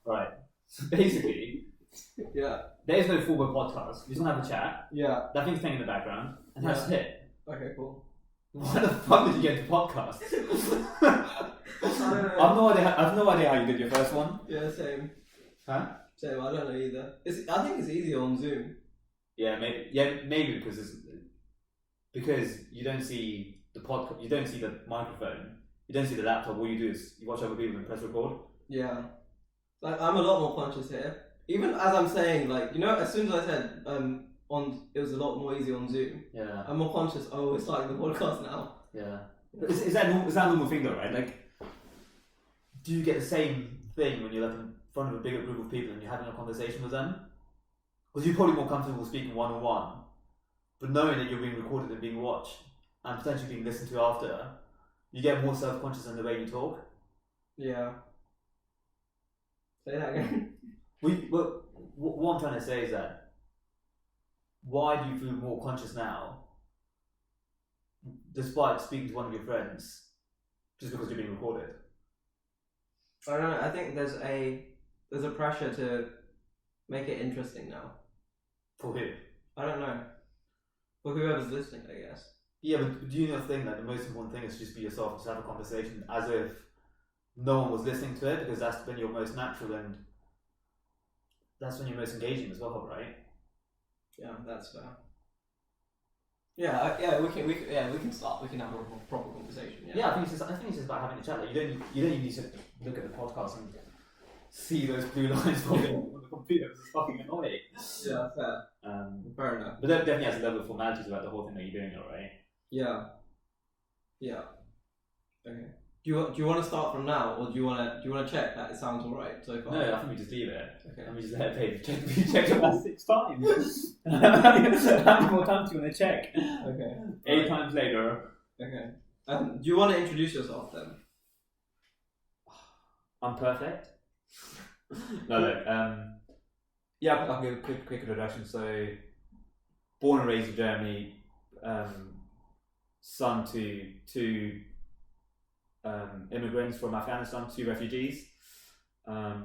Right. So basically, Yeah. there is no formal podcast. We just want to have a chat. Yeah. That thing's playing in the background, and that's it. Okay, cool. Why the fuck did you get into podcasts? I don't know. I've no idea how you did your first one. Yeah, same. Huh? Same, I don't know either. I think it's easier on Zoom. Yeah, maybe. Yeah, maybe because you don't see the podcast, you don't see the microphone, you don't see the laptop. All you do is you watch other people and press record. Yeah. Like, I'm a lot more conscious here. Even as I'm saying, like, you know, as soon as I said it was a lot more easy on Zoom. Yeah. I'm more conscious. Oh, we're starting the podcast now. Yeah. Is that a normal thing though, right? Like, do you get the same thing when you're like in front of a bigger group of people and you're having a conversation with them? Because you're probably more comfortable speaking one-on-one, but knowing that you're being recorded and being watched and potentially being listened to after, you get more self-conscious in the way you talk. Yeah. Say that again. What I'm trying to say is that why do you feel more conscious now, despite speaking to one of your friends, just because you're being recorded? I don't know. I think there's a pressure to make it interesting now. For who? I don't know. For whoever's listening, I guess. Yeah, but do you not think that the most important thing is just be yourself, just have a conversation as if no one was listening to it, because that's when you're most natural and that's when you're most engaging as well, right? Yeah, that's fair. Yeah, we can start. We can have a proper conversation. Yeah, I think it's just about having a chat. Like, you don't even need to look at the podcast and see those blue lines popping on the computer. It's fucking annoying. Yeah, fair. Fair enough. But that definitely has a level of formalities about the whole thing that you're doing, alright? Yeah. Yeah. Okay. Do you want to start from now, or do you want to check that it sounds alright so far? No, I think we just leave it. Okay. And we just let it play. We checked it about 6 times. How many more times do you want to check? Okay. 8 times later. Okay. Do you want to introduce yourself then? I'm perfect. No, look. Yeah, I'll give a quick introduction. So, born and raised in Germany, son to two immigrants from Afghanistan, 2 refugees.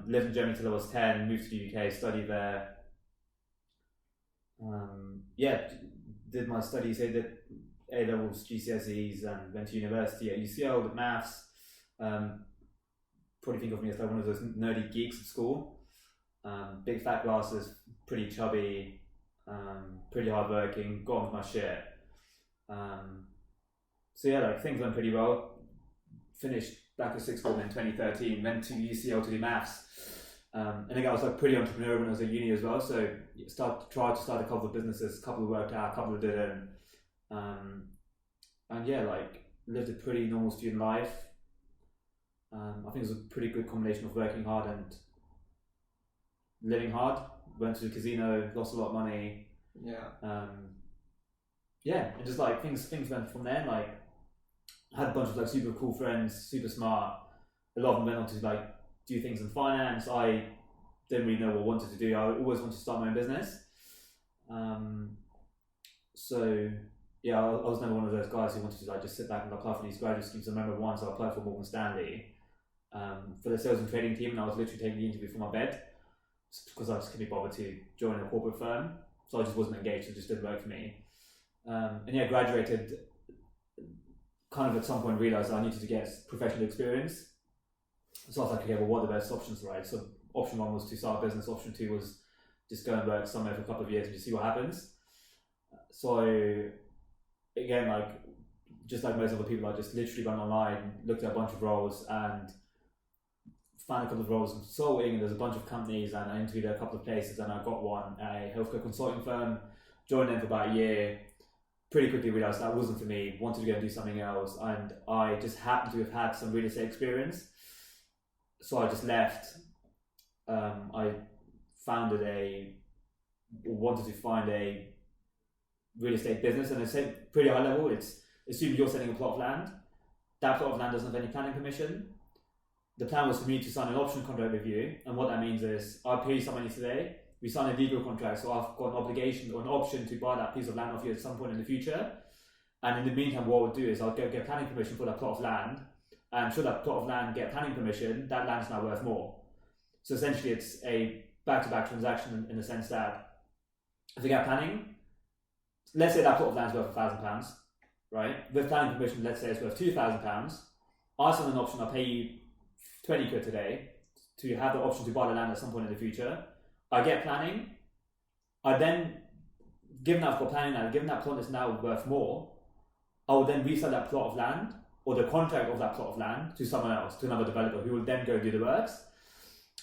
Lived in Germany till I was 10, moved to the UK, studied there. Did my studies here, did A-levels, GCSEs, and went to university at UCL, did maths. Probably think of me as like one of those nerdy geeks at school. Big fat glasses, pretty chubby, pretty hardworking, got on with my shit. Things went pretty well. Finished back at sixth form in 2013, went to UCL to do maths. And again, I was like pretty entrepreneurial when I was at uni as well, so tried to start a couple of businesses, a couple worked out, a couple didn't. Lived a pretty normal student life. I think it was a pretty good combination of working hard and living hard. Went to the casino, lost a lot of money. Yeah. And just like things went from there. Like, had a bunch of like super cool friends, super smart. A lot of them went on to like do things in finance. I didn't really know what I wanted to do. I always wanted to start my own business. I was never one of those guys who wanted to like just sit back and apply for these graduate schemes. I remember once I applied for Morgan Stanley for the sales and trading team, and I was literally taking the interview from my bed because I just couldn't be bothered to join a corporate firm. So I just wasn't engaged. It just didn't work for me. Graduated. Kind of at some point realised I needed to get professional experience. So I was like, okay, well, what are the best options, right? So option 1 was to start a business. Option 2 was just go and work somewhere for a couple of years and just see what happens. So again, like just like most other people, I just literally went online, looked at a bunch of roles and found a couple of roles in consulting, and there's a bunch of companies, and I interviewed at a couple of places, and I got one, a healthcare consulting firm, joined them for about a year. Pretty quickly realised that wasn't for me, wanted to go and do something else, and I just happened to have had some real estate experience. So I just left. I wanted to find a real estate business, and I said pretty high level, it's assume you're selling a plot of land. That plot of land doesn't have any planning permission. The plan was for me to sign an option contract with you, and what that means is I'll pay you some money today. We sign a legal contract, so I've got an obligation or an option to buy that piece of land off you at some point in the future. And in the meantime, what I'll do is I'll go get planning permission for that plot of land, and should that plot of land get planning permission, that land's now worth more. So essentially it's a back-to-back transaction in the sense that if you get planning, let's say that plot of land is worth £1,000, right? With planning permission, let's say it's worth £2,000. I sign an option, I'll pay you 20 quid today to have the option to buy the land at some point in the future. I get planning. I then, given that I've got planning now, given that plot is now worth more, I will then resell that plot of land or the contract of that plot of land to someone else, to another developer who will then go do the works.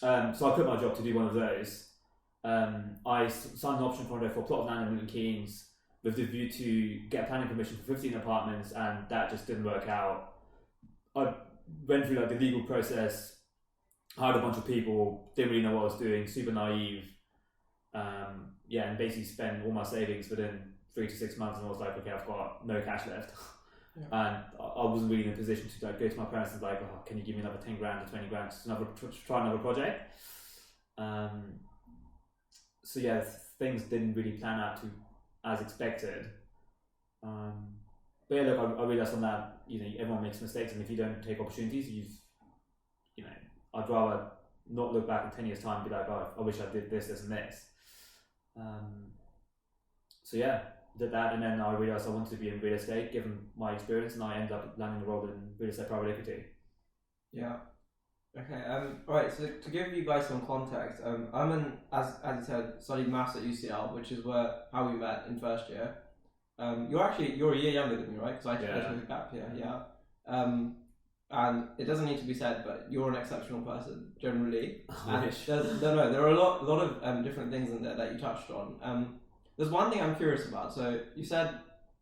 So I quit my job to do one of those. I signed an option contract for a plot of land in Milton Keynes with the view to get planning permission for 15 apartments, and that just didn't work out. I went through like the legal process, hired a bunch of people, didn't really know what I was doing, super naive. And basically spent all my savings within 3 to 6 months, and I was like, okay, I've got no cash left. Yeah. And I wasn't really in a position to like go to my parents and like, oh, can you give me another 10 grand or 20 grand to try another project? So yeah, things didn't really plan out to as expected. But yeah, look, I realized on that, everyone makes mistakes, and if you don't take opportunities, I'd rather not look back in 10 years' time and be like, oh, I wish I did this, this, and this. So yeah, did that, and then I realized I wanted to be in real estate given my experience, and I ended up landing a role in real estate private equity. Yeah. Okay. Alright. So to give you guys some context, Aman, as you said, studied maths at UCL, which is how we met in first year. You're a year younger than me, right? Because I took a gap year. Yeah. And it doesn't need to be said, but you're an exceptional person generally. And there are a lot of different things in there that you touched on. There's one thing I'm curious about. So you said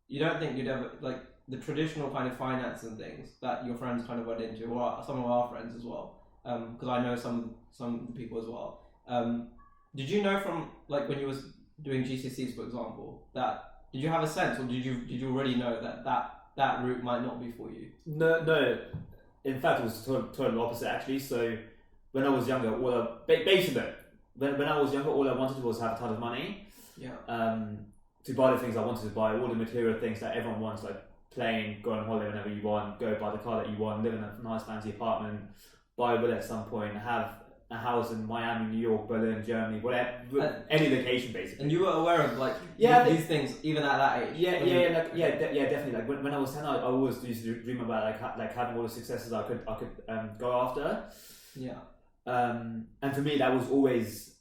you don't think you'd ever like the traditional kind of finance and things that your friends kind of went into, or some of our friends as well. Because I know some of the people as well. Did you know from like when you was doing GCSEs, for example, that did you have a sense, or did you already know that route might not be for you? No. In fact, it was totally opposite actually. So when I was younger, when I was younger, all I wanted was have a ton of money. Yeah. To buy the things I wanted to buy, all the material things that everyone wants, like plane, go on holiday whenever you want, go buy the car that you want, live in a nice fancy apartment, buy a will at some point, have a house in Miami, New York, Berlin, Germany, whatever, any location basically. And you were aware of like these things even at that age. Definitely. Like when I was 10, I always used to dream about like having all the successes I could go after. Yeah. And for me, that was always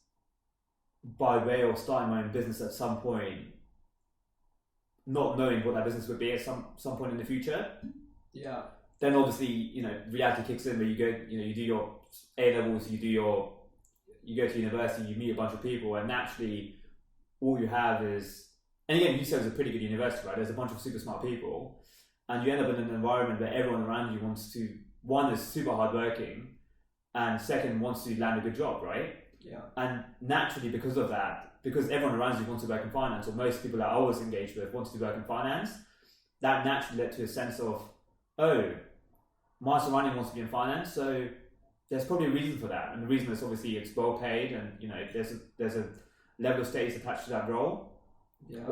by way of starting my own business at some point, not knowing what that business would be at some point in the future. Yeah. Then obviously, reality kicks in where you go, you do your A levels, you go to university, you meet a bunch of people, and naturally all you have is, and again, UCL is a pretty good university, right? There's a bunch of super smart people, and you end up in an environment where everyone around you wants to, one is super hardworking, and second wants to land a good job, right? Yeah. And naturally, because of that, because everyone around you wants to work in finance, or most people that I was engaged with want to work in finance, that naturally led to a sense of, oh, my surrounding wants to be in finance, so there's probably a reason for that. And the reason is obviously it's well paid, and there's a level of status attached to that role,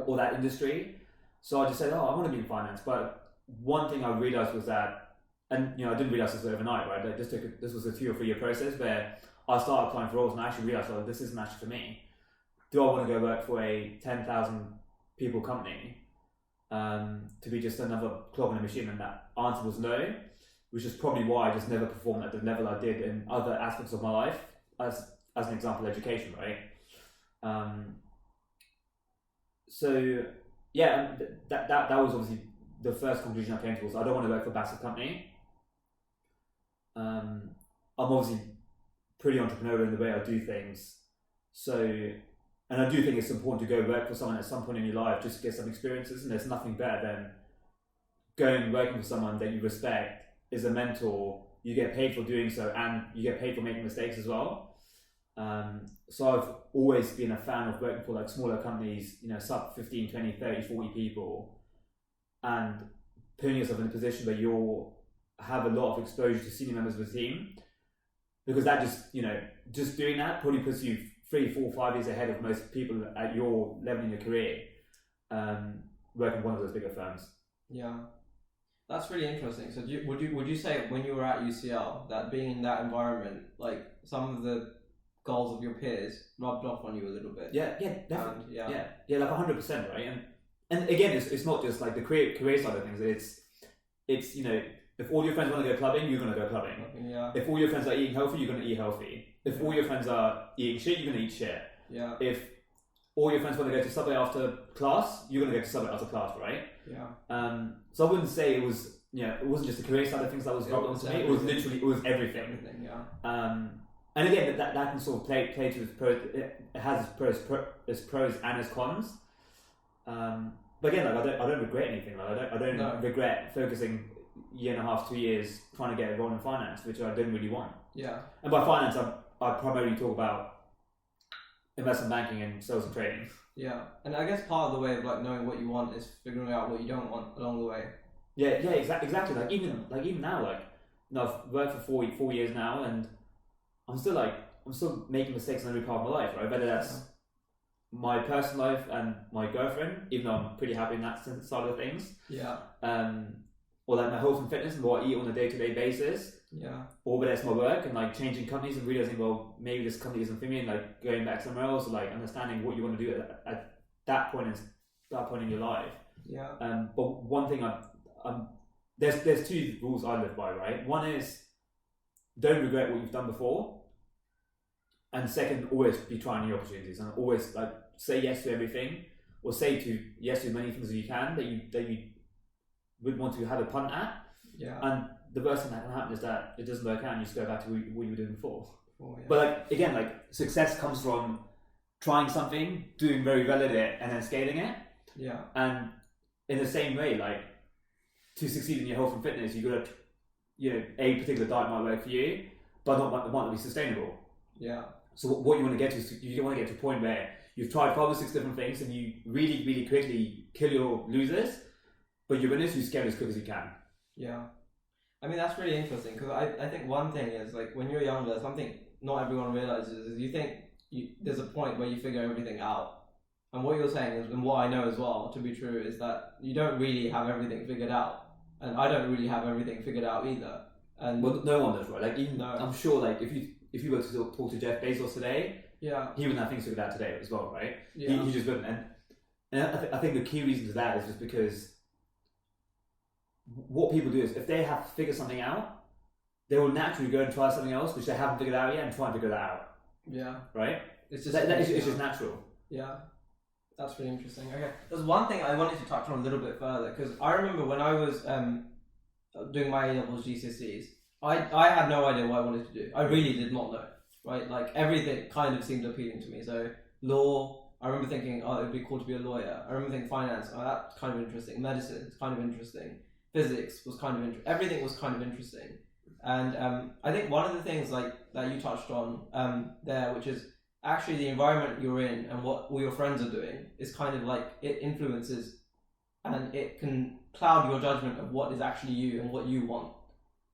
or that industry. So I just said, I want to be in finance. But one thing I realized was that, and I didn't realize this overnight, right? Like this was a 2 or 3 year process where I started applying for roles, and I actually realized, this isn't actually for me. Do I want to go work for a 10,000 people company to be just another clog in a machine? And that answer was no, which is probably why I just never performed at the level I did in other aspects of my life, as an example, education, right? So yeah, that was obviously the first conclusion I came to, was I don't want to work for a massive company. I'm obviously pretty entrepreneurial in the way I do things, and I do think it's important to go work for someone at some point in your life just to get some experiences, and there's nothing better than going and working for someone that you respect, is a mentor, you get paid for doing so, and you get paid for making mistakes as well. So I've always been a fan of working for like smaller companies, sub 15, 20, 30, 40 people, and putting yourself in a position where you have a lot of exposure to senior members of the team, because that just doing that probably puts you 3, 4, 5 years ahead of most people at your level in your career, working one of those bigger firms. Yeah. That's really interesting. So would you say when you were at UCL that being in that environment, like some of the goals of your peers rubbed off on you a little bit. Yeah, definitely. And, yeah, like 100%, right? And again, it's not just like the career side of things. It's if all your friends want to go clubbing, you're gonna go clubbing. Yeah. If all your friends are eating healthy, you're gonna eat healthy. If all your friends are eating shit, you're gonna eat shit. Yeah. If all your friends want to go to Subway after class, you're gonna go to Subway after class, right? Yeah. So I wouldn't say it was it wasn't just the career side of things that was rubbed onto me. It was everything. Everything, yeah. And again, that can sort of play to its pros. It has its pros and its cons. But again, like I don't regret anything. Like I don't regret focusing year and a half, 2 years trying to get a role in finance, which I didn't really want. Yeah. And by finance, I primarily talk about investment banking and sales and trading. Yeah, and I guess part of the way of like knowing what you want is figuring out what you don't want along the way. Yeah, exactly. Like even now, like I've worked for 4 years now, and I'm still making mistakes in every part of my life, right? Whether that's my personal life and my girlfriend, even though I'm pretty happy in that side of things. Yeah. Or like my health and fitness and what I eat on a day-to-day basis. Yeah. Or whether it's my work and like changing companies and realizing, well, maybe this company isn't for me, and like going back somewhere else, or like understanding what you want to do at that point in your life. Yeah. But one thing there's two rules I live by, right? One is don't regret what you've done before, and second, always be trying new opportunities and always like say yes to everything, or say yes to as many things as you can that you would want to have a punt at. Yeah. And the worst thing that can happen is that it doesn't work out and you just go back to what you were doing before. Yeah. But like again, like success comes from trying something, doing very well at it, and then scaling it. Yeah. And in the same way, like to succeed in your health and fitness, you got to, a particular diet might work for you, but might not be sustainable. Yeah. So what you want to get to is you want to get to a point where you've tried 5 or 6 different things and you really, really quickly kill your losers, but your winners you scale as quick as you can. Yeah. I mean, that's really interesting because I think one thing is like when you're younger, something not everyone realizes is you think there's a point where you figure everything out. And what you're saying is, and what I know as well to be true, is that you don't really have everything figured out. And I don't really have everything figured out either. And well, no one does, right? Like even I'm sure, like if you were to talk to Jeff Bezos today, he wouldn't have things figured out today as well, right? Yeah. He just wouldn't. And I think the key reason to that is just because what people do is if they have figured something out, they will naturally go and try something else which they haven't figured out yet and try and figure that out. Yeah. Right? It's just it's just natural. Yeah. That's really interesting. Okay, there's one thing I wanted to touch on a little bit further because I remember when I was doing my A-levels GCSEs, I had no idea what I wanted to do. I really did not know, right? Like everything kind of seemed appealing to me. So law, I remember thinking, oh, it'd be cool to be a lawyer. I remember thinking finance, oh, that's kind of interesting. Medicine, it's kind of interesting. Physics was kind of interesting. Everything was kind of interesting. And I think one of the things like that you touched on there, which is actually the environment you're in and what all your friends are doing is kind of like it influences and it can cloud your judgment of what is actually you and what you want.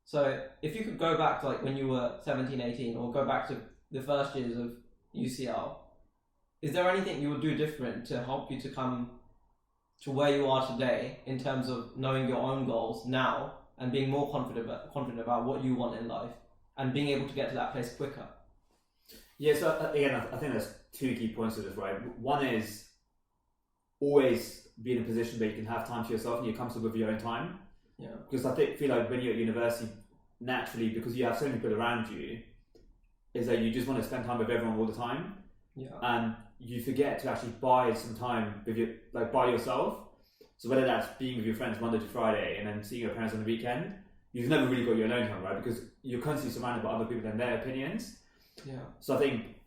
So if you could go back to like when you were 17, 18 or go back to the first years of UCL, is there anything you would do different to help you to come to where you are today in terms of knowing your own goals now and being more confident about what you want in life and being able to get to that place quicker? Yeah, so again, I think there's 2 key points to this, right? One is always be in a position where you can have time to yourself and you're comfortable with your own time. Yeah. Because I feel like when you're at university, naturally, because you have so many people around you, is that you just want to spend time with everyone all the time. Yeah. And you forget to actually buy some time with by yourself. So whether that's being with your friends Monday to Friday and then seeing your parents on the weekend, you've never really got your alone time, right? Because you're constantly surrounded by other people and their opinions. Yeah. So I think,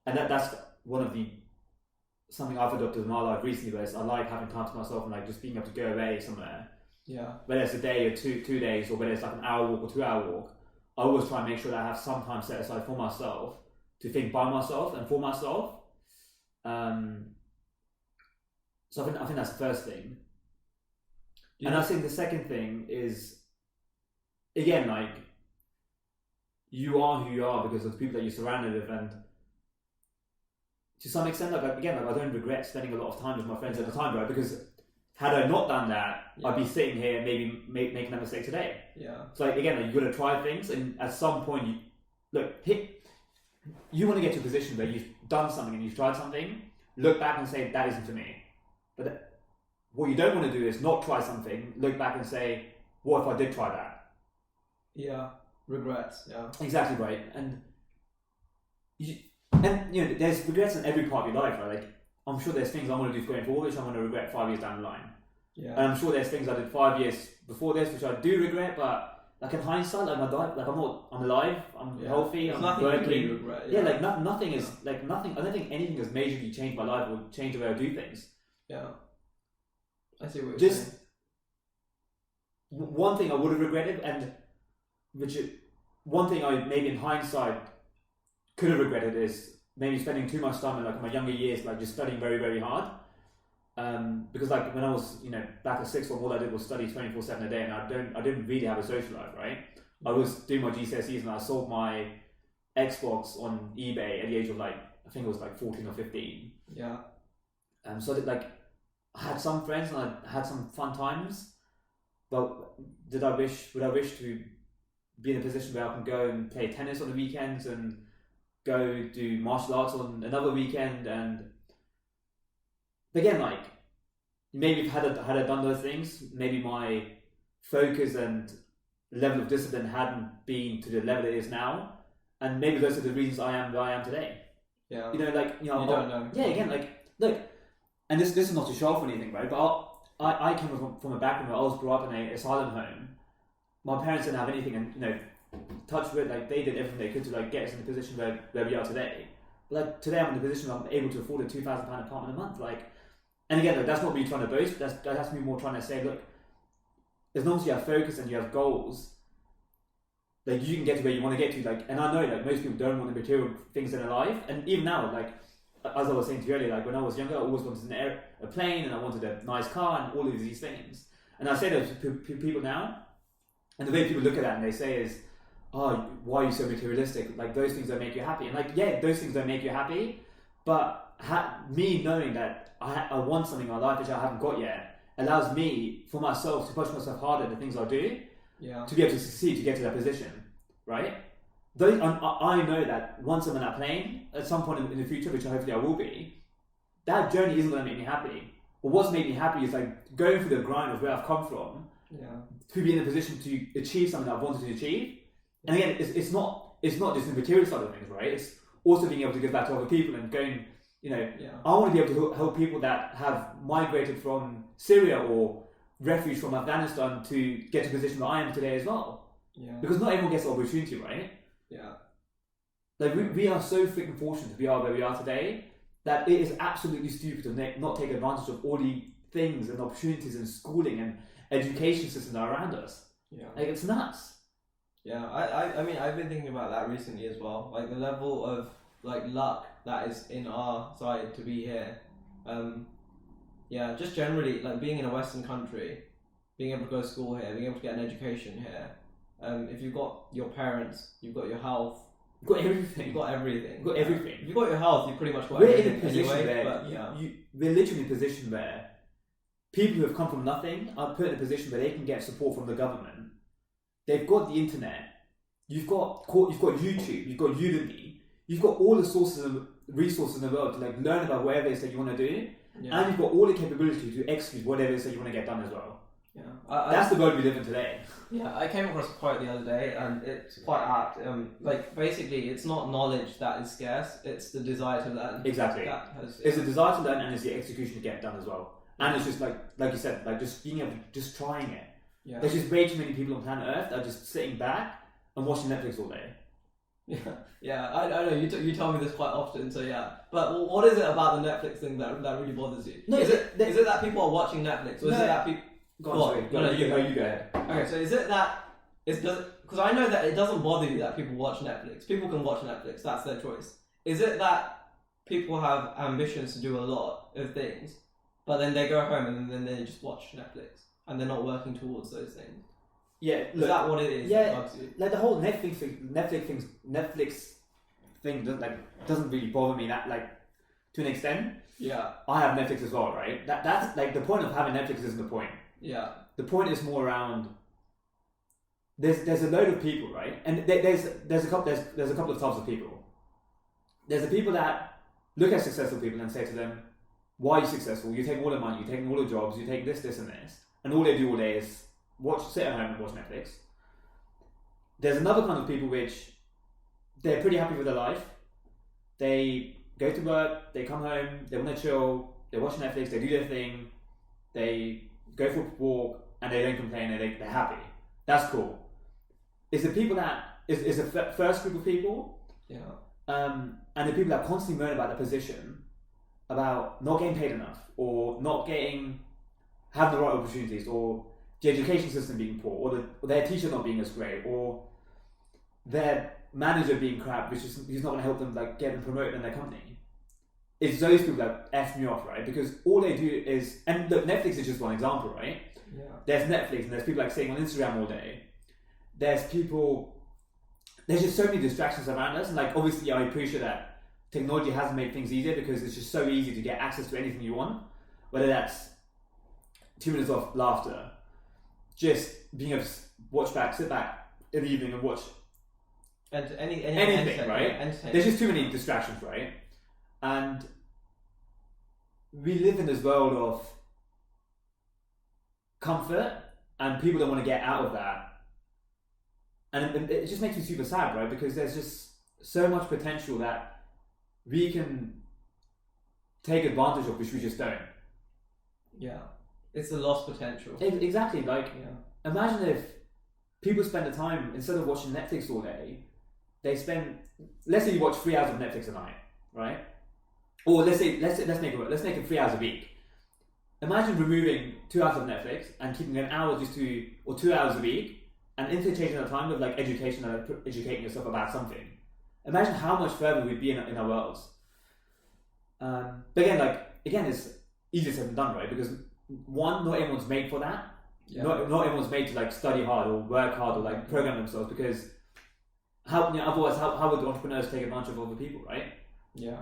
and that's one of something I've adopted in my life recently, where I like having time to myself and like just being able to go away somewhere. Yeah. Whether it's a day or two days, or whether it's like an hour walk or 2 hour walk, I always try and make sure that I have some time set aside for myself to think by myself and for myself. So I think that's the first thing. I think the second thing is, again, like, you are who you are because of the people that you're surrounded with, and to some extent, like I don't regret spending a lot of time with my friends at the time, right? Because had I not done that, I'd be sitting here maybe making that mistake today. Yeah. So like, again, like, you got to try things, and at some point, you want to get to a position where you've done something and you've tried something, look back and say, that isn't for me. But what you don't want to do is not try something, look back and say, what if I did try that? Yeah, regrets, yeah. Exactly right. And there's regrets in every part of your life, right? Like, I'm sure there's things I want to do going forward which I'm going to regret 5 years down the line. Yeah. And I'm sure there's things I did 5 years before this which I do regret, but like in hindsight, like I'm alive, I'm healthy, There's I'm nothing working. you really regret. Yeah, like nothing is like nothing. I don't think anything has majorly changed my life or changed the way I do things. Yeah. I see what you're Just saying. one thing I would have regretted, and one thing I maybe in hindsight could have regretted is maybe spending too much time in like my younger years, like just studying very, very hard. Because like when I was, back at sixth form, all I did was study 24/7 a day, and I didn't really have a social life, right? I was doing my GCSEs and I sold my Xbox on eBay at the age of like, I think it was like 14 or 15. Yeah. So I had some friends and I had some fun times, but would I wish to be in a position where I can go and play tennis on the weekends and go do martial arts on another weekend? And again, like, maybe if had I done those things, maybe my focus and level of discipline hadn't been to the level it is now, and maybe those are the reasons I am where I am today. Yeah. You don't know. Yeah, again, like, look, and this is not to show off or anything, right? But I came from a background where I was brought up in an asylum home. My parents didn't have anything, and touch wood, like they did everything they could to like get us in the position where we are today. But like today, I'm in the position where I'm able to afford a £2,000 apartment a month. Like, and again, like, that's not me trying to boast. That's me more trying to say, look, as long as you have focus and you have goals, like you can get to where you want to get to. Like, and I know like most people don't want the material things in their life, and even now, like as I was saying to you earlier, like when I was younger, I always wanted a plane and I wanted a nice car and all of these things. And I say that to people now, and the way people look at that and they say is, oh, why are you so materialistic? Like those things don't make you happy. And like, yeah, those things don't make you happy, but me knowing that I want something in my life which I haven't got yet allows me, for myself, to push myself harder in the things I do, to be able to succeed, to get to that position, right? I know that once I'm in that plane, at some point in the future, which hopefully I will be, that journey isn't going to make me happy. But what's made me happy is like going through the grind of where I've come from, to be in a position to achieve something that I've wanted to achieve. And again, it's not just the material side of things, right? It's also being able to give back to other people and going, I want to be able to help people that have migrated from Syria or refuge from Afghanistan to get to the position where I am today as well. Yeah. Because not everyone gets the opportunity, right? Yeah. Like we are so freaking fortunate to be where we are today that it is absolutely stupid to not take advantage of all the things and opportunities and schooling and education systems that are around us. Yeah. Like it's nuts. Yeah, I mean, I've been thinking about that recently as well. Like the level of like luck that is in our side to be here. Just generally like being in a Western country, being able to go to school here, being able to get an education here. If you've got your parents, you've got your health, you've got everything. You've got everything. You've got everything. If you've got your health, you've pretty much got we're everything. In a position anyway, where we're literally in a position where people who have come from nothing are put in a position where they can get support from the government. They've got the internet. You've got YouTube. You've got Udemy. You've got all the resources in the world to like learn about whatever it is that you want to do, and you've got all the capability to execute whatever it is that you want to get done as well. Yeah, that's the world we live in today. Yeah, I came across a quote the other day, and it's quite apt. Like basically, it's not knowledge that is scarce; it's the desire to learn. Exactly. It's the desire to learn, and it's the execution to get done as well. And it's just like you said, like just being able to just trying it. Yeah. There's just way too many people on planet Earth that are just sitting back and watching Netflix all day. Yeah. I know you tell me this quite often. So yeah, but what is it about the Netflix thing that really bothers you? No, is it that people are watching Netflix, or is it that people? Go on. You go ahead. Okay, so is it that because I know that it doesn't bother you that people watch Netflix. People can watch Netflix. That's their choice. Is it that people have ambitions to do a lot of things, but then they go home and then they just watch Netflix and they're not working towards those things? Yeah, is that what it is? Yeah, that bugs you? Like the whole Netflix thing doesn't really bother me that like to an extent. Yeah, I have Netflix as well, right? That's like the point of having Netflix isn't the point. Yeah, the point is more around. There's a load of people, right? And there's a couple of types of people. there's the people that look at successful people and say to them, why are you successful? You take all the money, you take all the jobs, you take this, this, and this, and all they do all day is sit at home and watch Netflix. There's another kind of people which they're pretty happy with their life. They go to work, they come home, they want to chill, they watch Netflix, they do their thing, they go for a walk, and they don't complain, and they're happy. That's cool. It's the people that is the first group of people, and the people that constantly moan about their position, about not getting paid enough, or not having the right opportunities, or the education system being poor, or their teacher not being as great, or their manager being crap, who's not going to help them get them promoted in their company. It's those people that F me off, right? Because all they do is, and look, Netflix is just one example, right? Yeah. There's Netflix, and there's people sitting on Instagram all day. There's just so many distractions around us, and obviously I appreciate that technology has made things easier because it's just so easy to get access to anything you want, whether that's 2 minutes of laughter, just being able to sit back in the evening and watch anything, right? There's just too many distractions, right? And we live in this world of comfort, and people don't want to get out of that. And it just makes me super sad, right? Because there's just so much potential that we can take advantage of, which we just don't. Yeah. It's the lost potential. Exactly. Imagine if people spend the time, instead of watching Netflix all day, let's say you watch 3 hours of Netflix a night, right? Or let's make it 3 hours a week. Imagine removing 2 hours of Netflix and keeping an hour or 2 hours a week, and interchanging the time with education and educating yourself about something. Imagine how much further we'd be in our worlds. But again, it's easier said than done, right? Because one, not everyone's made for that. Yeah. Not everyone's made to study hard or work hard or program themselves, because otherwise how would entrepreneurs take advantage of other people, right? Yeah,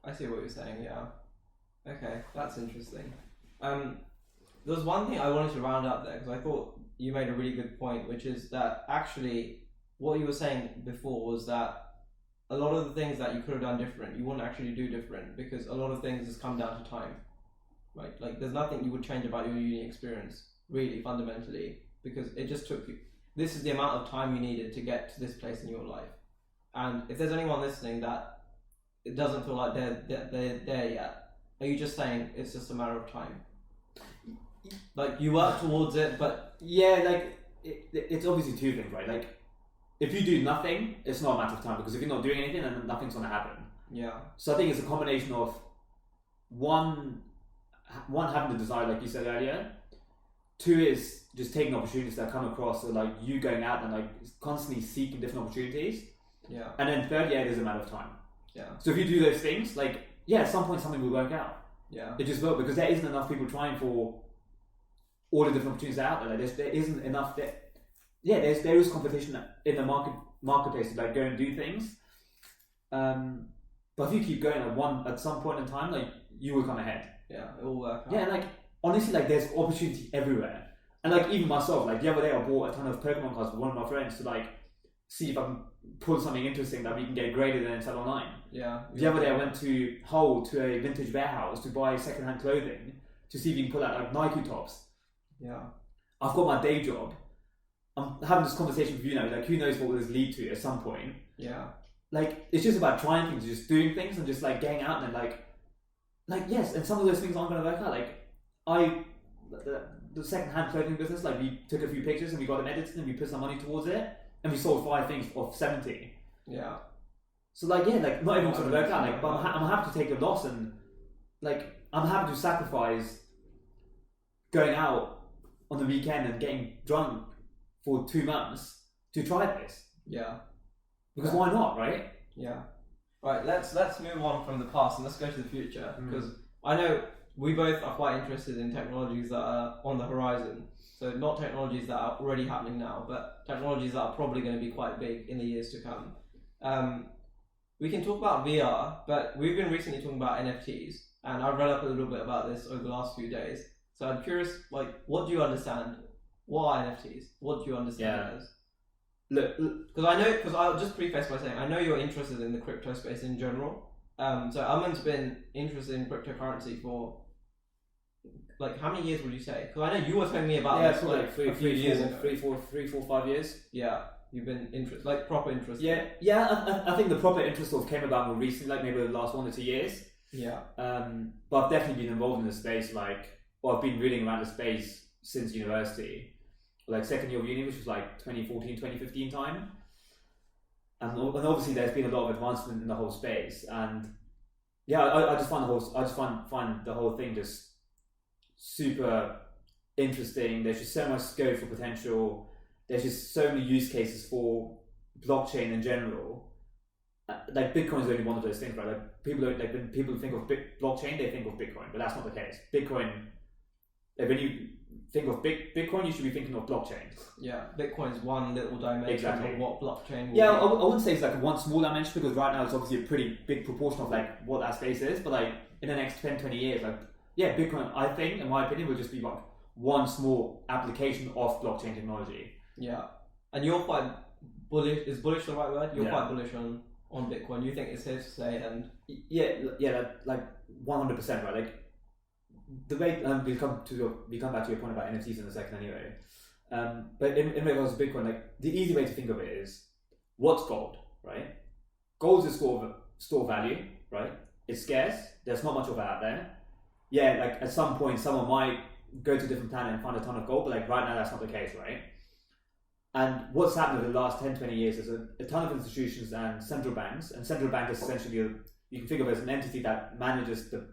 I see what you're saying. Yeah, okay, that's interesting. There was one thing I wanted to round up there, because I thought you made a really good point, which is that actually what you were saying before was that a lot of the things that you could have done different, you wouldn't actually do different, because a lot of things just come down to time, right? There's nothing you would change about your uni experience, really, fundamentally, because it just took you. This is the amount of time you needed to get to this place in your life. And if there's anyone listening that it doesn't feel like they're there yet, are you just saying it's just a matter of time? You work towards it, but yeah, it's obviously two things, right? If you do nothing, it's not a matter of time, because if you're not doing anything, then nothing's going to happen. Yeah. So I think it's a combination of one having the desire, like you said earlier. Two is just taking opportunities that come across, so you going out and constantly seeking different opportunities. Yeah. And then third, it is a matter of time. Yeah. So if you do those things, at some point something will work out. Yeah. It just will, because there isn't enough people trying for all the different opportunities out there. There isn't enough. There is competition in the marketplace to go and do things. But if you keep going at some point in time, you will come ahead. Yeah, it will work out. Yeah, honestly, there's opportunity everywhere. And even myself, the other day I bought a ton of Pokemon cards for one of my friends to see if I can pull something interesting that we can get graded and sell online. Yeah. The other day I went to Hull to a vintage warehouse to buy secondhand clothing to see if you can pull out Nike tops. Yeah. I've got my day job. I'm having this conversation with you now, who knows what will this lead to at some point. Yeah. It's just about trying things, just doing things, and just getting out and yes, and some of those things aren't going to work out. The second-hand clothing business, we took a few pictures and we got them edited and we put some money towards it, and we sold 5 things of 70. Yeah. So not everyone's going to work out. But I'm happy to take a loss, and I'm happy to sacrifice going out on the weekend and getting drunk for 2 months to try this. Yeah. Because why not, right? Yeah. Right. Let's move on from the past and let's go to the future, because I know we both are quite interested in technologies that are on the horizon. So not technologies that are already happening now, but technologies that are probably going to be quite big in the years to come. We can talk about VR, but we've been recently talking about NFTs, and I've read up a little bit about this over the last few days. So I'm curious, what do you understand? What are NFTs? What do you understand it as? look, Because I know, because I'll just preface by saying I know you're interested in the crypto space in general. So Aman's been interested in cryptocurrency for like how many years would you say? Because I know you were telling me about this for like like a few years ago. 5 years. Yeah, you've been interested, like proper interest. I think the proper interest sort of came about more recently, like maybe the last 1 or 2 years. Yeah. But I've definitely been involved in the space, I've been reading around the space since university, like second year of uni, which was like 2014, 2015 time. And obviously there's been a lot of advancement in the whole space, and I just find the whole thing just super interesting. There's just so much scope for potential. There's just so many use cases for blockchain in general. Like Bitcoin is only one of those things, right? Like when people think of blockchain, they think of Bitcoin, but that's not the case. Bitcoin, like when you think of Bitcoin, you should be thinking of blockchain. Yeah, Bitcoin's one little dimension of what blockchain will be. I wouldn't say it's like one small dimension, because right now it's obviously a pretty big proportion of like what that space is, but like in the next 10, 20 years, like Bitcoin, I think, in my opinion, will just be like one small application of blockchain technology. Yeah, and you're quite bullish. Is bullish the right word? You're quite bullish on Bitcoin. You think it's here to stay, and like 100%, right? Like the way we come back to your point about NFTs in a second, anyway. But in regards to Bitcoin, like the easy way to think of it is, what's gold, right? Gold is a store of value, right? It's scarce. There's not much of it out there. Yeah, like at some point, someone might go to a different planet and find a ton of gold, but like right now, that's not the case, right? And what's happened over the last 10, 20 years is a ton of institutions and central banks. And central bank is essentially, you can think of it as an entity that manages the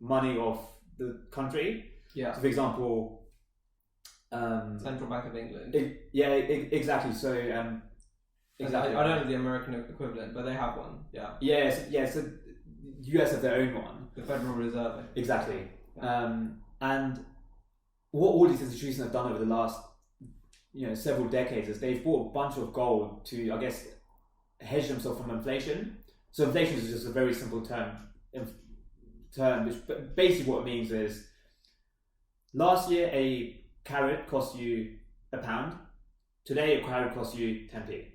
money of the country. Yeah. So, for example, Central Bank of England. Exactly. So, exactly. I don't know the American equivalent, but they have one. Yeah. So US have their own one. The Federal Reserve. Exactly. Yeah. And what all these institutions have done over the last several decades is they've bought a bunch of gold to, I guess, hedge themselves from inflation. So inflation is just a very simple term, which basically what it means is, last year a carrot cost you £1. Today a carrot costs you 10p.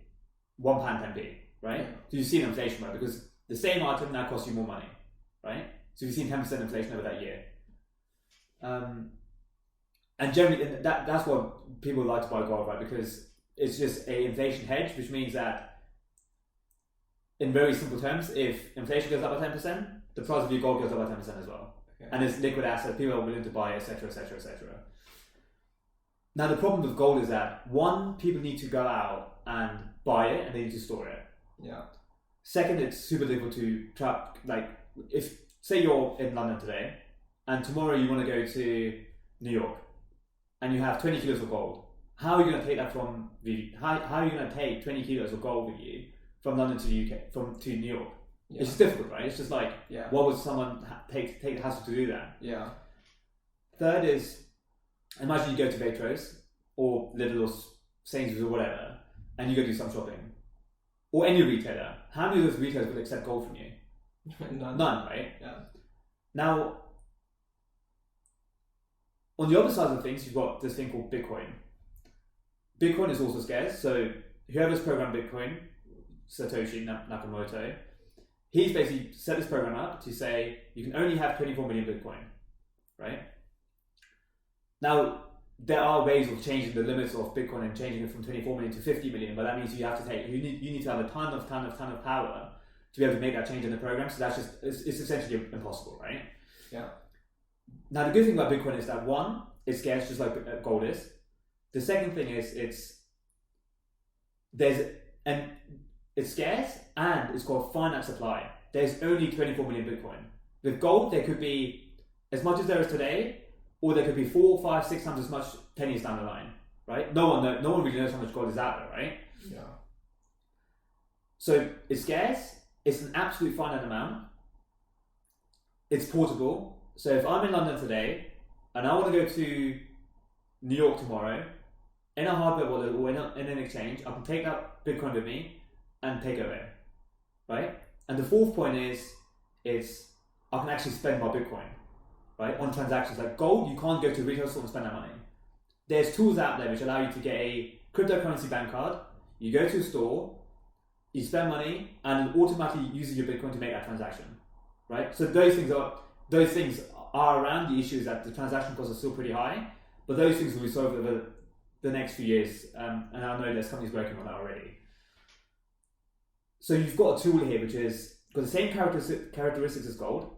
£1 10p, right? So you've seen inflation, right? Because the same item now costs you more money, right? So you've seen 10% inflation over that year. And generally, that's what people like to buy gold, right? Because it's just a inflation hedge, which means that, in very simple terms, if inflation goes up by 10%, the price of your gold goes up by 10% as well. Okay. And it's liquid asset, people are willing to buy, etc., etc., etc. Now, the problem with gold is that, one, people need to go out and buy it, and they need to store it. Yeah. Second, it's super difficult to trap. Like, if, say you're in London today, and tomorrow you want to go to New York, and you have 20 kilos of gold, how are you going to take that from how are you going to take 20 kilos of gold with you from London to the UK, to New York? Yeah. It's difficult, right? It's just like, what would someone take the hassle to do that? Yeah. Third is, imagine you go to Waitrose or Lidl or Sainsbury's or whatever, and you go do some shopping, or any retailer. How many of those retailers will accept gold from you? None, right? Yeah. Now, on the other side of things, you've got this thing called Bitcoin. Bitcoin is also scarce, so whoever's programmed Bitcoin, Satoshi Nakamoto, he's basically set this program up to say you can only have 24 million Bitcoin, right? Now, there are ways of changing the limits of Bitcoin and changing it from 24 million to 50 million, but that means you need to have a ton of power to be able to make that change in the program. So it's essentially impossible, right? Yeah. Now, the good thing about Bitcoin is that, one, it's scarce, just like gold is. The second thing is it's scarce and it's got a finite supply. There's only 24 million Bitcoin. With gold, there could be as much as there is today, or there could be 4, 5, 6 times as much 10 years down the line, right? No one really knows how much gold is out there, right? Yeah. So it's scarce. It's an absolute finite amount. It's portable. So if I'm in London today and I want to go to New York tomorrow, in a hardware wallet or in an exchange, I can take that Bitcoin with me and take it away, right? And the fourth point is I can actually spend my Bitcoin, right, on transactions. Like gold, you can't go to a retail store and spend that money. There's tools out there which allow you to get a cryptocurrency bank card. You go to a store, you spend money, and it automatically uses your Bitcoin to make that transaction, right? So those things are around. The issue is that the transaction costs are still pretty high, but those things will be solved over the next few years, and I know there's companies working on that already. So you've got a tool here which is got the same characteristics as gold,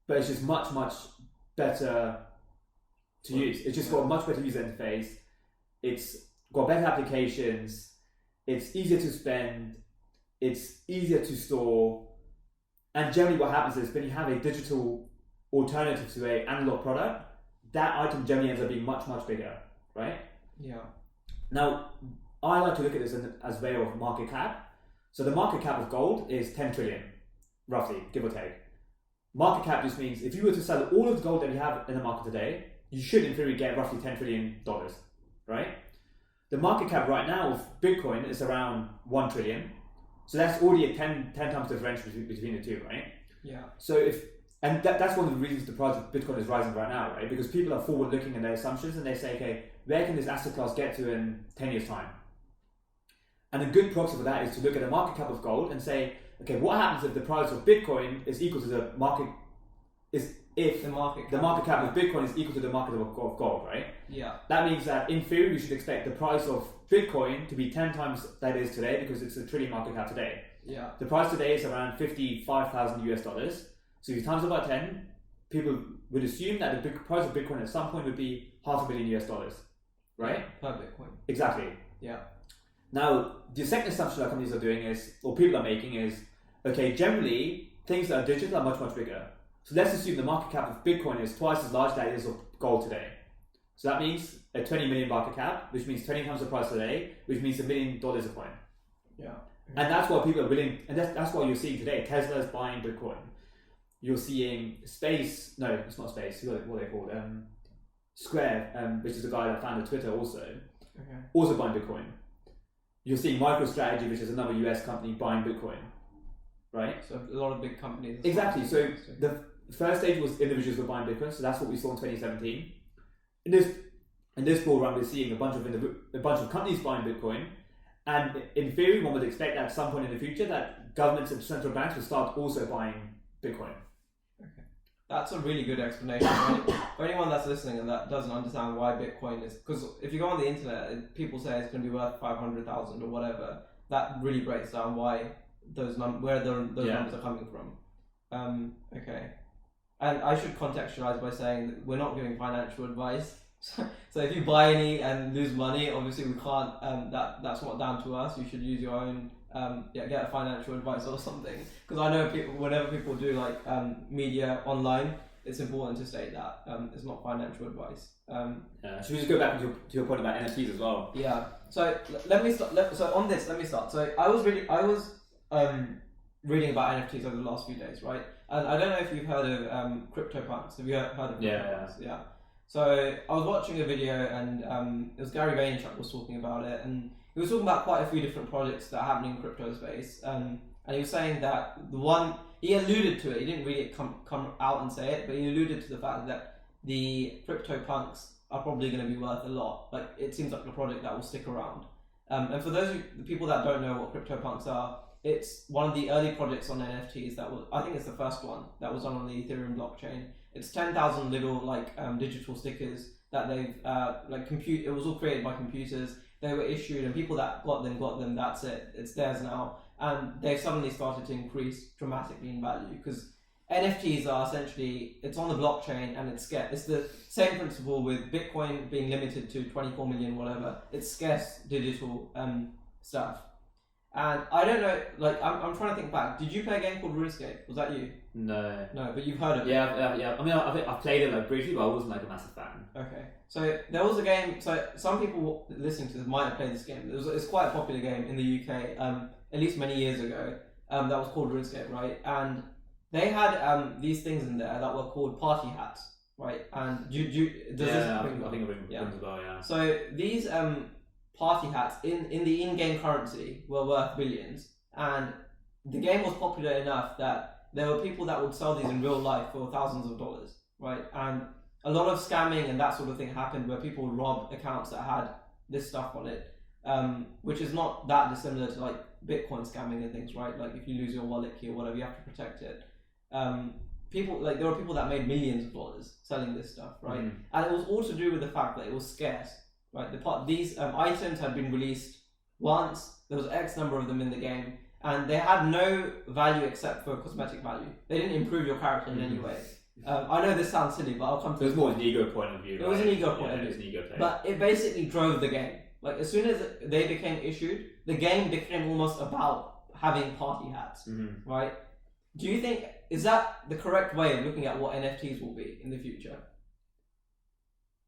but it's just much, much better to use. It's just got a much better user interface. It's got better applications. It's easier to spend. It's easier to store. And generally what happens is when you have a digital alternative to an analog product, that item generally ends up being much, much bigger, right? Yeah. Now, I like to look at this as a way of market cap. So the market cap of gold is 10 trillion, roughly, give or take. Market cap just means if you were to sell all of the gold that you have in the market today, you should in theory get roughly $10 trillion, right? The market cap right now of Bitcoin is around 1 trillion. So that's already a 10 times differential between the two, right? Yeah. So that's one of the reasons the price of Bitcoin is rising right now, right? Because people are forward looking in their assumptions and they say, okay, where can this asset class get to in 10 years' time? And a good proxy for that is to look at the market cap of gold and say, okay, what happens if the price of Bitcoin is equal to the market, the market cap of Bitcoin is equal to the market of gold, right? Yeah. That means that in theory we should expect the price of Bitcoin to be 10 times that it is today because it's a trillion market cap today. Yeah. The price today is around $55,000. So if you times it by 10, people would assume that the price of Bitcoin at some point would be $500 million, right? Per Bitcoin. Exactly. Yeah. Now, the second assumption that companies are doing is, or people are making is, okay, generally, things that are digital are much, much bigger. So let's assume the market cap of Bitcoin is twice as large as it is of gold today. So that means a 20 million market cap, which means 20 times the price today, which means $1 million a coin. Yeah. And that's why people are willing, and that's what you're seeing today. Tesla's buying Bitcoin. You're seeing it's not Space, what are they called? Square, which is the guy that founded Twitter also buying Bitcoin. You're seeing MicroStrategy, which is another US company, buying Bitcoin, right? So a lot of big companies. Exactly. So the first stage was individuals were buying Bitcoin. So that's what we saw in 2017. In this bull run, we're seeing a bunch of companies buying Bitcoin, and in theory, one would expect at some point in the future that governments and central banks will start also buying Bitcoin. Okay, that's a really good explanation. For anyone that's listening and that doesn't understand why Bitcoin is, because if you go on the internet, people say it's going to be worth 500,000 or whatever. That really breaks down why those numbers are coming from. Okay, and I should contextualize by saying that we're not giving financial advice. So if you buy any and lose money, obviously we can't. That's not down to us. You should use your own. Get a financial advice or something. Because I know whenever people do like media online, it's important to state that it's not financial advice. Should we just go back to your point about NFTs as well? Yeah. So let me start. Let me start. So I was reading about NFTs over the last few days, right? And I don't know if you've heard of CryptoPunks. Have you heard of CryptoPunks? Yeah. So I was watching a video and it was Gary Vaynerchuk was talking about it, and he was talking about quite a few different projects that are happening in crypto space. And he was saying that he alluded to it. He didn't really come out and say it, but he alluded to the fact that the CryptoPunks are probably going to be worth a lot. Like it seems like a project that will stick around. And for the people that don't know what CryptoPunks are, it's one of the early projects on NFTs I think it's the first one that was done on the Ethereum blockchain. It's 10,000 little digital stickers that they've it was all created by computers. They were issued and people that got them, that's it. It's theirs now. And they've suddenly started to increase dramatically in value because NFTs are essentially, it's on the blockchain and it's scarce. It's the same principle with Bitcoin being limited to 24 million, whatever. It's scarce digital stuff. And I don't know, I'm trying to think back. Did you play a game called RuneScape? Was that you? No. No, but you've heard of it. Yeah. I mean, I think I played it briefly, but I wasn't a massive fan. Okay. So there was a game. So some people listening to this might have played this game. It's quite a popular game in the UK. At least many years ago. That was called RuneScape, right? And they had these things in there that were called party hats, right? And I think it rings a bell. Yeah. So these party hats in the in-game currency were worth billions, and the game was popular enough that there were people that would sell these in real life for thousands of dollars, right? And a lot of scamming and that sort of thing happened where people would rob accounts that had this stuff on it. which is not that dissimilar to like Bitcoin scamming and things, right? Like if you lose your wallet key or whatever, you have to protect it. People like there are people that made millions of dollars selling this stuff, right? And it was all to do with the fact that it was scarce, right? These items had been released once. There was X number of them in the game, and they had no value except for cosmetic value. They didn't improve your character in any way. I know this sounds silly, but I'll come to it. It was more an ego point of view. It was an ego point of It view. was an ego play. But it basically drove the game. Like as soon as they became issued, the game became almost about having party hats, right? Do you think, is that the correct way of looking at what NFTs will be in the future?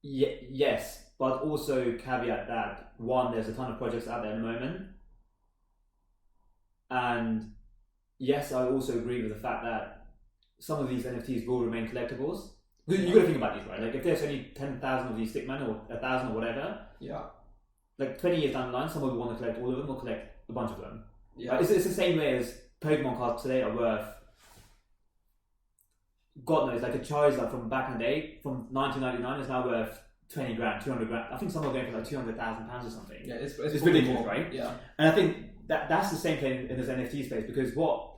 Yes, but also caveat that, one, there's a ton of projects out there at the moment. And yes, I also agree with the fact that some of these NFTs will remain collectibles. You've got to think about these, right? Like if there's only 10,000 of these stickmen or 1,000 or whatever, like 20 years down the line, someone will want to collect all of them or collect a bunch of them. It's the same way as Pokemon cards today are worth, God knows, like a Charizard from back in the day, from 1999 is now worth 20 grand, 200 grand. I think some are going for like 200,000 pounds or something. Yeah, it's ridiculous, right? Yeah. And I think that's the same thing in this NFT space, because what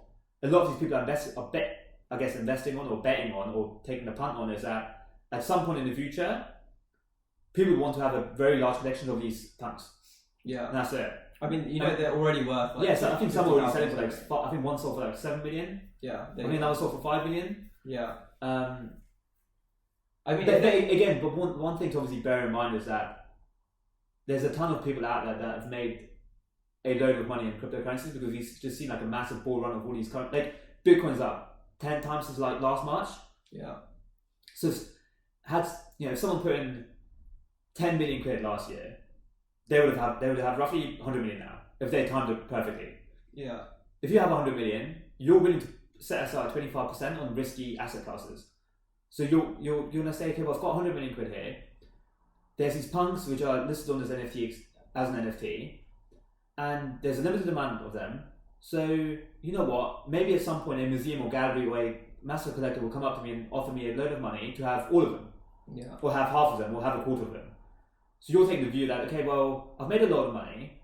a lot of these people are investing on or betting on or taking a punt on is that at some point in the future, people want to have a very large collection of these punks. Yeah. And that's it. I mean, they're already worth. Like, so I think some are already selling for like, I think one sold for like 7 million. Yeah. I mean, another sold for 5 million. Yeah. I mean, again, but one thing to obviously bear in mind is that there's a ton of people out there that have made a load of money in cryptocurrencies because we've just seen like a massive bull run of all these current, like Bitcoin's up 10 times since like last March. Yeah. So if someone put in 10 million quid last year, they would have roughly 100 million now if they timed it perfectly. Yeah. If you have 100 million, you're willing to set aside 25% on risky asset classes. So you're gonna say, okay, well, I've got 100 million quid here. There's these punks which are listed on as an NFT, and there's a limited amount of them. So you know what? Maybe at some point a museum or gallery or a master collector will come up to me and offer me a load of money to have all of them, or have half of them, or have a quarter of them. So you're taking the view that, okay, well, I've made a lot of money.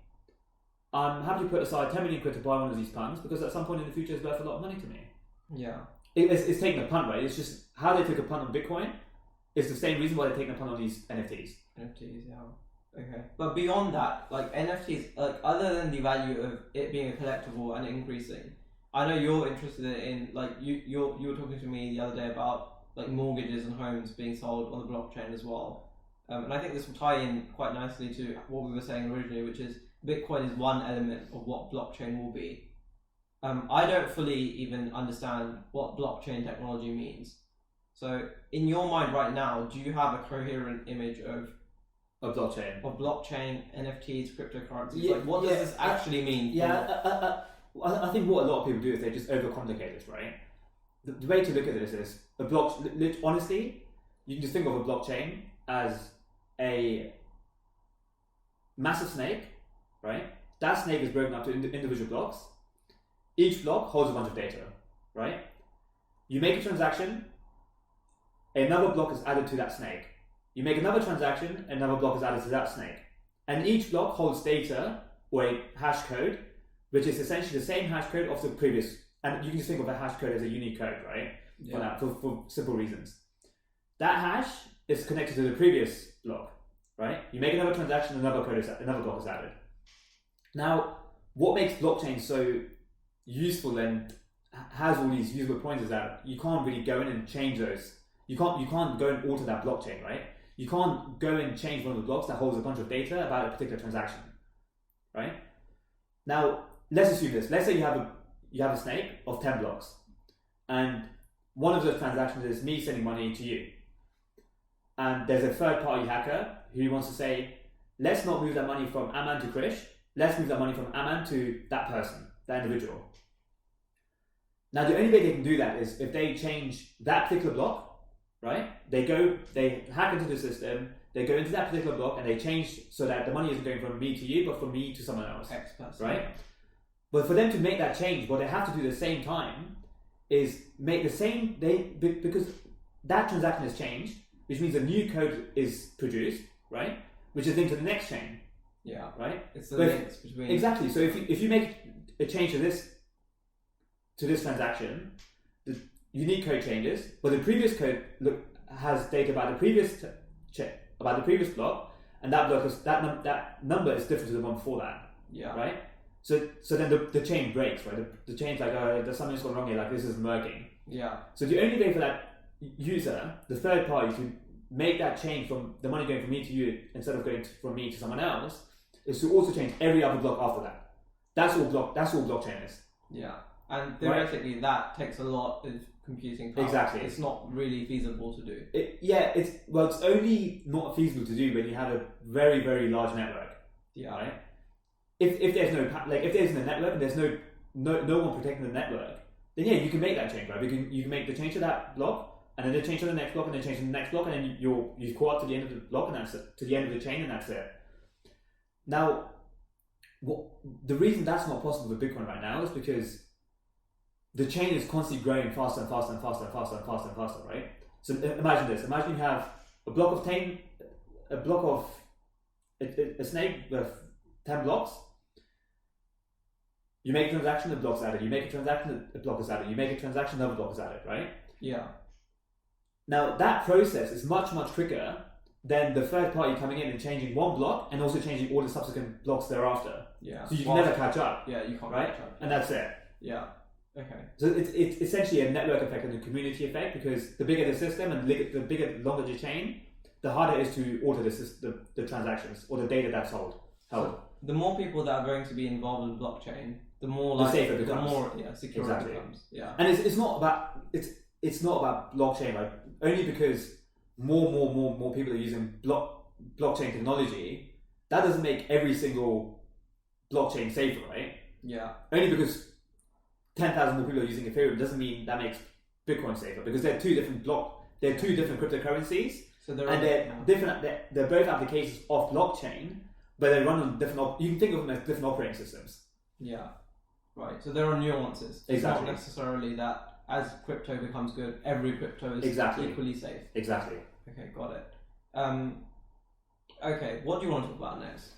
I'm happy to put aside 10 million quid to buy one of these punks because at some point in the future it's worth a lot of money to me. Yeah. It's taking a punt, right? It's just how they took a punt on Bitcoin is the same reason why they're taking a punt on these NFTs. NFTs, yeah. Okay. But beyond that, like NFTs, like other than the value of it being a collectible and increasing, I know you're interested in, like you were talking to me the other day about like mortgages and homes being sold on the blockchain as well. And I think this will tie in quite nicely to what we were saying originally, which is Bitcoin is one element of what blockchain will be. I don't fully even understand what blockchain technology means. So, in your mind right now, do you have a coherent image of blockchain? Of blockchain, NFTs, cryptocurrencies? Yeah, like, what does this actually mean? Yeah, I think what a lot of people do is they just overcomplicate this, right? The way to look at this is honestly, you can just think of a blockchain as a massive snake, right? That snake is broken up to individual blocks. Each block holds a bunch of data, right? You make a transaction, another block is added to that snake. You make another transaction, another block is added to that snake. And each block holds data, or a hash code, which is essentially the same hash code of the previous. And you can just think of a hash code as a unique code, right? Yeah. For simple reasons. That hash is connected to the previous block, right? You make another transaction, another block is added. Now, what makes blockchain so useful and has all these usable points is that you can't really go in and change those. You can't go and alter that blockchain, right? You can't go and change one of the blocks that holds a bunch of data about a particular transaction, right? Now, let's assume this. Let's say you have a snake of 10 blocks, and one of those transactions is me sending money to you. And there's a third-party hacker who wants to say, let's not move that money from Aman to Krish. Let's move that money from Aman to that person, that individual. Now, the only way they can do that is if they change that particular block, right? They hack into the system, they go into that particular block, and they change so that the money isn't going from me to you, but from me to someone else. X person. Right? But for them to make that change, what they have to do at the same time is make the same, because that transaction has changed, which means a new code is produced, right? Which is linked to the next chain, Yeah. right? It's the But links between exactly. So if you make a change to this transaction, the unique code changes, but the previous code has data about the previous block, and that block is that number is different to the one before that. Yeah. Right. So then the chain breaks, right? The chain's like, there's something's gone wrong here. Like this is merging. Yeah. So the only way for that user, the third party, to make that change from the money going from me to you instead of going from me to someone else is to also change every other block after that. That's all blockchain is. Yeah. And theoretically, that takes a lot of computing power. Exactly. It's not really feasible to do. It's only not feasible to do when you have a very, very large network. Yeah. Right. If there's if there's no network and there's no one protecting the network, then yeah, you can make that change, right? You can make the change to that block, and then the change to the next block, and then change to the next block, and then you've caught up to the end of the block, and that's it, to the end of the chain, and that's it. Now, the reason that's not possible with Bitcoin right now is because the chain is constantly growing faster and faster and faster and faster and faster and faster, right? So imagine this. Imagine you have a snake with 10 blocks. You make a transaction, the block's added. You make a transaction, the block is added. You make a transaction, another block is added, right? Yeah. Now, that process is much, much quicker than the third party coming in and changing one block and also changing all the subsequent blocks thereafter. Yeah. So you can never catch up. Yeah, you can't right? catch up. And that's it. Yeah. Okay. So it's essentially a network effect and a community effect, because the bigger the system and the longer the chain, the harder it is to alter the transactions or the data that's held. So the more people that are going to be involved in blockchain, the more the safer it becomes. The more secure exactly. it becomes. Yeah. And it's not about blockchain, right? Only because more people are using blockchain technology, that doesn't make every single blockchain safer, right? Yeah. Only because 10,000 more people are using Ethereum doesn't mean that makes Bitcoin safer, because they're two different cryptocurrencies, so they're different. They're both applications of blockchain, but they run on different. You can think of them as different operating systems. Yeah, right. So there are nuances. It's exactly. not necessarily that as crypto becomes good, every crypto is exactly. equally safe. Exactly. Okay, got it. Okay, what do you want to talk about next?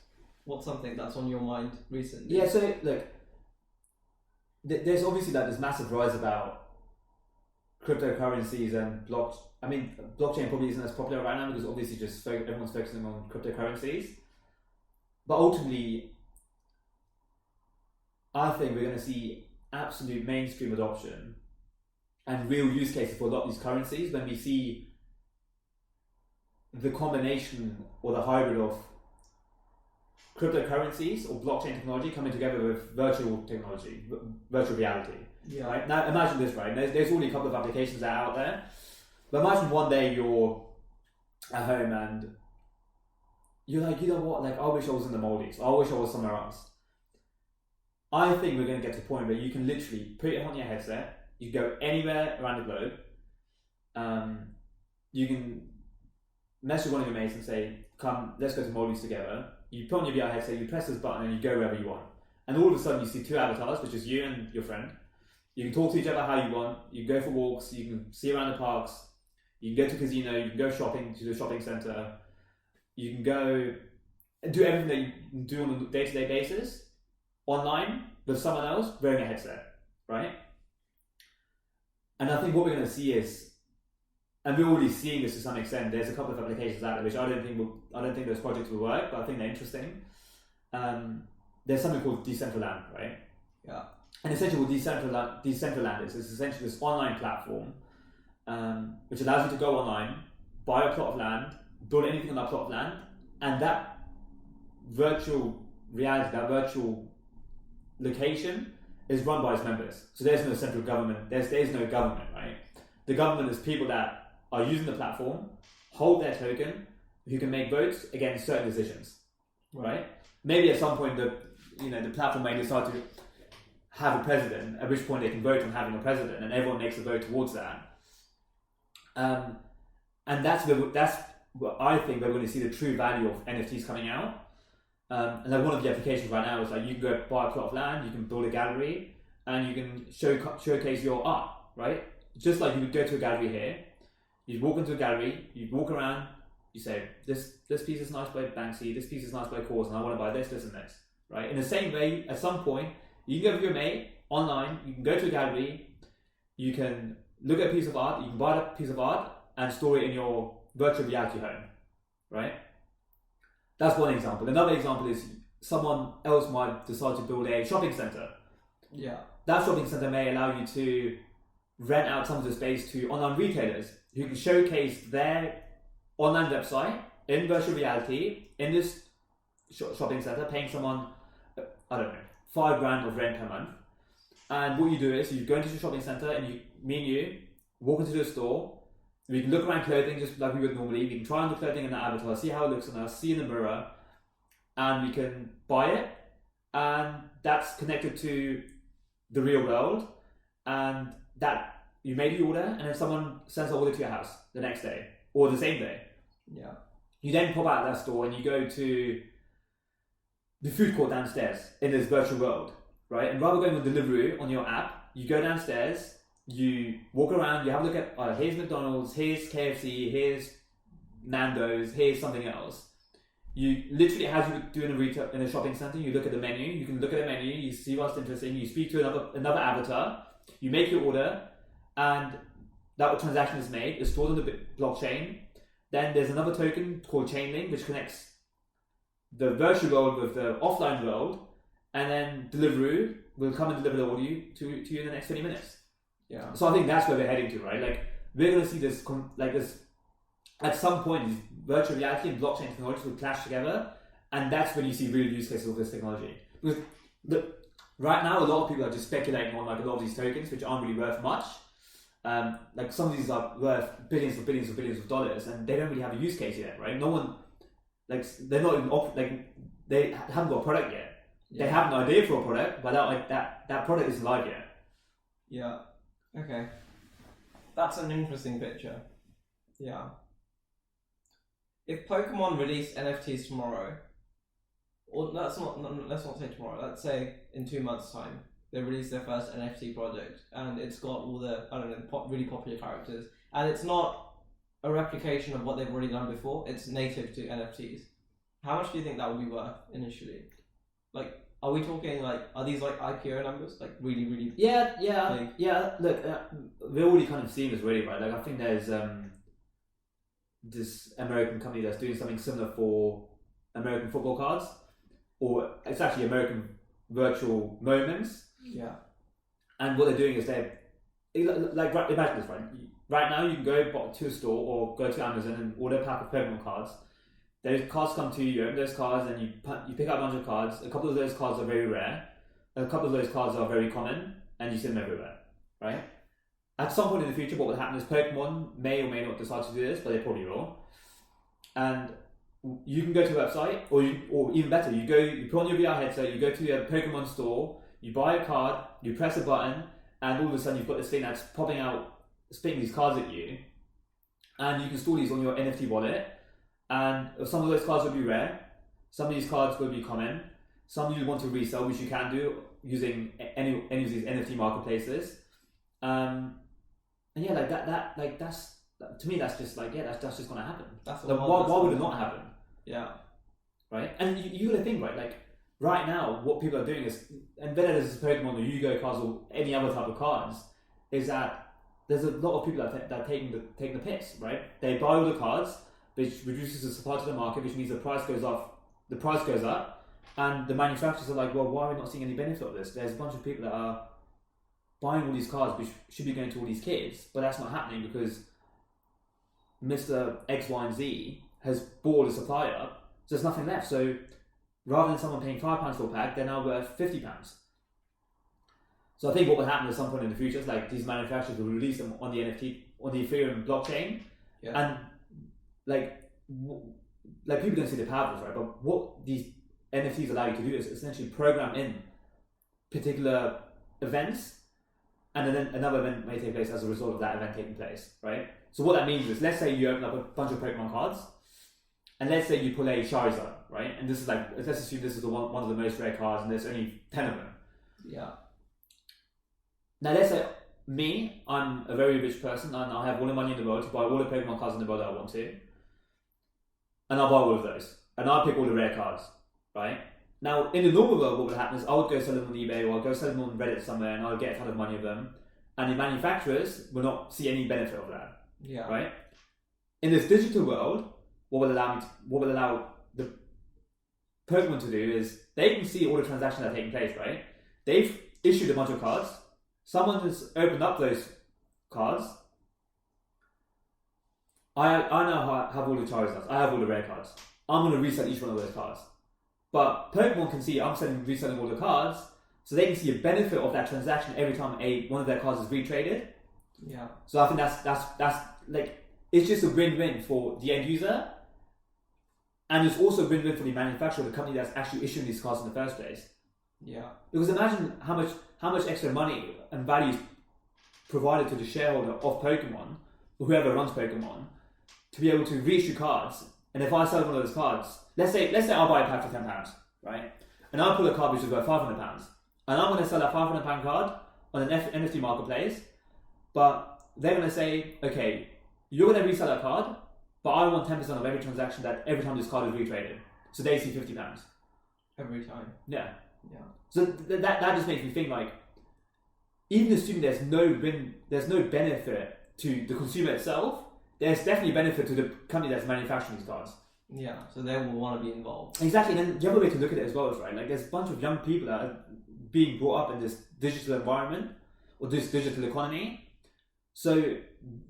What's something that's on your mind recently? Yeah. So look, there's obviously this massive rise about cryptocurrencies and blockchain probably isn't as popular right now because obviously just everyone's focusing on cryptocurrencies. But ultimately, I think we're going to see absolute mainstream adoption and real use cases for a lot of these currencies when we see the combination or the hybrid of cryptocurrencies or blockchain technology coming together with virtual technology, virtual reality. Yeah. Right? Now imagine this, right? There's already a couple of applications that are out there, but imagine one day you're at home and you're like, you know what? Like, I wish I was in the Maldives. I wish I was somewhere else. I think we're going to get to a point where you can literally put it on your headset. You go anywhere around the globe. You can message one of your mates and say, "Come, let's go to Maldives together." You put on your VR headset, you press this button, and you go wherever you want. And all of a sudden, you see two avatars, which is you and your friend. You can talk to each other how you want. You can go for walks. You can see around the parks. You can go to a casino. You can go shopping to the shopping center. You can go and do everything that you do on a day-to-day basis online with someone else wearing a headset, right? And I think what we're going to see is, and we're already seeing this to some extent. There's a couple of applications out there which I don't think those projects will work, but I think they're interesting. There's something called Decentraland, right? Yeah. And essentially, what Decentraland is essentially this online platform which allows you to go online, buy a plot of land, build anything on that plot of land, and that virtual reality, that virtual location is run by its members. So there's no central government, there's no government, right? The government is people that are using the platform, hold their token, who can make votes against certain decisions, right? Maybe at some point the platform may decide to have a president, at which point they can vote on having a president, and everyone makes a vote towards that. And that's what I think we're going to see the true value of NFTs coming out. And like one of the applications right now is like you can go buy a plot of land, you can build a gallery, and you can showcase your art, right? Just like you would go to a gallery here, you'd walk into a gallery, you'd walk around, you say this piece is nice by Banksy, this piece is nice by Cause, and I want to buy this, and this. Right. In the same way, at some point, you can go with your mate online. You can go to a gallery. You can look at a piece of art. You can buy that piece of art and store it in your virtual reality home. Right. That's one example. Another example is someone else might decide to build a shopping center. Yeah. That shopping center may allow you to rent out some of the space to online retailers who can showcase their online website in virtual reality in this shopping center, paying someone, I don't know, $5,000 of rent per month. And what you do is you go into the shopping center and me and you walk into the store. We can look around clothing just like we would normally. We can try on the clothing in the avatar, see how it looks on us, see in the mirror, and we can buy it. And that's connected to the real world. And that you made the order, and then someone sends the order to your house the next day or the same day. Yeah. You then pop out of that store and you go to the food court downstairs in this virtual world, right? And rather than going on Deliveroo on your app, you go downstairs, you walk around, you have a look at, here's McDonald's, here's KFC, here's Nando's, here's something else. You literally, as you would do in a shopping center, you look at the menu, you can look at the menu, you see what's interesting, you speak to another avatar, you make your order, and that transaction is made, it's stored on the blockchain. Then there's another token called Chainlink, which connects the virtual world with the offline world, and then Deliveroo will come and deliver the order to you in the next 20 minutes. Yeah. So I think that's where we're heading to, right? Like, we're going to see this, at some point, these virtual reality and blockchain technologies will clash together, and that's when you see real use cases of this technology. Because right now, a lot of people are just speculating on like a lot of these tokens, which aren't really worth much. Like some of these are worth billions of dollars, and they don't really have a use case yet, right? No one, like, they're not even they haven't got a product yet. Yeah. They have an idea for a product, but that product isn't live yet. Yeah. Okay. That's an interesting picture. Yeah. If Pokemon release NFTs tomorrow, or let's not say tomorrow. Let's say in 2 months' time, they release their first NFT project, and it's got all the really popular characters, and it's not a replication of what they've already done before. It's native to NFTs. How much do you think that would be worth initially? Like, are we talking like, are these like IPO numbers, like really big? Yeah. Look, we're already kind of seeing this really, right? Like, I think there's this American company that's doing something similar for American football cards, or it's actually American virtual moments. Yeah. And what they're doing is imagine this, right? Right now you can go to a store or go to Amazon and order a pack of Pokemon cards. Those cards come to you, you open those cards, and you pick up a bunch of cards. A couple of those cards are very rare. A couple of those cards are very common, and you see them everywhere, right? At some point in the future, what will happen is Pokemon may or may not decide to do this, but they probably will. And you can go to a website, or even better, you put on your VR headset, you go to a Pokemon store, you buy a card, you press a button, and all of a sudden you've got this thing that's popping out, spitting these cards at you, and you can store these on your NFT wallet. And some of those cards will be rare, some of these cards will be common, some you want to resell, which you can do using any of these NFT marketplaces. And yeah, that's to me, that's just that's just gonna happen. Why would it not happen? Yeah. Right? And you gotta think, right? Like, right now, what people are doing is, and whether this is Pokemon or Yu-Gi-Oh cards or any other type of cards, is that there's a lot of people that are taking the piss, right? They buy all the cards, which reduces the supply to the market, which means the price goes up, and the manufacturers are like, well, why are we not seeing any benefit of this? There's a bunch of people that are buying all these cards, which should be going to all these kids, but that's not happening because Mr. X, Y, and Z has bought a supply up, so there's nothing left. So rather than someone paying £5 for a pack, they're now worth £50. So I think what will happen at some point in the future is like these manufacturers will release them on the NFT, on the Ethereum blockchain, and people don't see the power of this, right? But what these NFTs allow you to do is essentially program in particular events, and then another event may take place as a result of that event taking place, right? So what that means is, let's say you open up a bunch of Pokemon cards, and let's say you pull a Charizard, right? And this is let's assume this is one of the most rare cards, and there's only 10 of them. Yeah. Now let's say I'm a very rich person, and I have all the money in the world to buy all the Pokemon cards in the world that I want to. and I'll buy all of those, and I'll pick all the rare cards, right? Now, in the normal world, what would happen is I would go sell them on eBay or I'll go sell them on Reddit somewhere, and I'll get a ton of money of them, and the manufacturers will not see any benefit of that, Yeah. right? In this digital world, what will allow the Pokemon to do is they can see all the transactions that are taking place, right? They've issued a bunch of cards. Someone has opened up those cards. I now have all the Charizards. I have all the rare cards. I'm going to resell each one of those cards. But Pokemon can see I'm reselling all the cards, so they can see a benefit of that transaction every time one of their cards is retraded. Yeah. So I think that's like, it's just a win-win for the end user, and it's also a win-win for the manufacturer, the company that's actually issuing these cards in the first place. Yeah. Because imagine how much extra money and value is provided to the shareholder of Pokemon, or whoever runs Pokemon, to be able to reissue cards. And if I sell one of those cards, let's say I'll buy a pack for £10, right? And I'll pull a card which is worth £500, and I'm going to sell that £500 card on an NFT marketplace, but they're going to say, okay, you're going to resell that card, but I want 10% of every transaction every time this card is retraded. So they see £50. Every time. Yeah. Yeah. So that just makes me think, like, even assuming there's no benefit to the consumer itself, there's definitely benefit to the company that's manufacturing these cards. Yeah, so they will want to be involved. Exactly, and then the other way to look at it as well is, right, like, there's a bunch of young people that are being brought up in this digital environment or this digital economy. So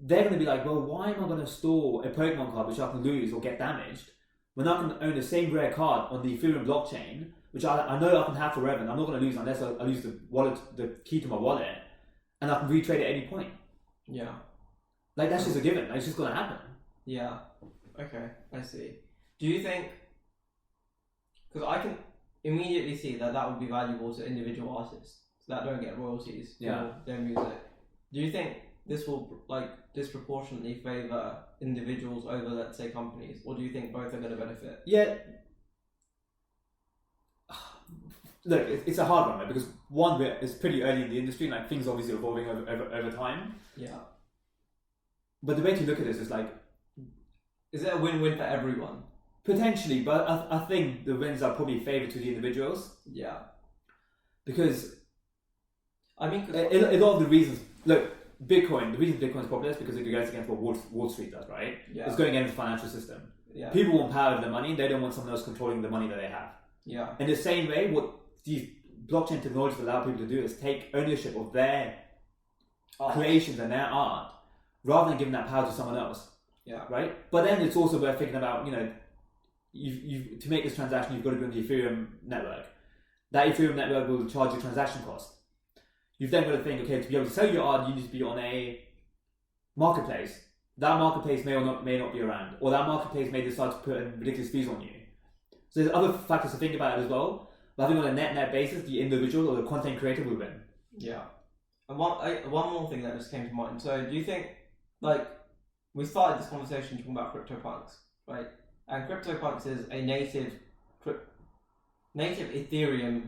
they're going to be like, well, why am I going to store a Pokemon card which I can lose or get damaged when I can own the same rare card on the Ethereum blockchain, which I know I can have forever, and I'm not going to lose unless I lose the key to my wallet, and I can retrade at any point. Yeah. Like, that's just a given. Like, it's just going to happen. Yeah. Okay, I see. Do you think... Because I can immediately see that would be valuable to individual artists that don't get royalties for their music. Do you think this will, like, disproportionately favour individuals over, let's say, companies? Or do you think both are going to benefit? Yeah. Look, it's a hard one, right? Because one bit is pretty early in the industry, and, like, things obviously evolving over time. Yeah. But the way to look at this is, like, is it a win-win for everyone? Potentially, but I think the wins are probably favoured to the individuals. Yeah. Because I mean, a lot of the reasons, look, Bitcoin, the reason Bitcoin is popular is because it goes against what Wall Street does, right? Yeah. It's going against the financial system. Yeah. People want power over their money, they don't want someone else controlling the money that they have. Yeah. In the same way, what these blockchain technologies allow people to do is take ownership of their creations and their art, rather than giving that power to someone else. Yeah. Right? But then it's also worth thinking about, you know, you to make this transaction, you've got to be on the Ethereum network. That Ethereum network will charge you transaction cost. You've then got to think, okay, to be able to sell your art, you need to be on a marketplace. That marketplace may not be around, or that marketplace may decide to put in ridiculous fees on you. So there's other factors to think about as well. But I think on a net basis, the individual or the content creator will win. Yeah. And one more thing that just came to mind. So do you think, like, we started this conversation talking about CryptoPunks, right? And CryptoPunks is a native Ethereum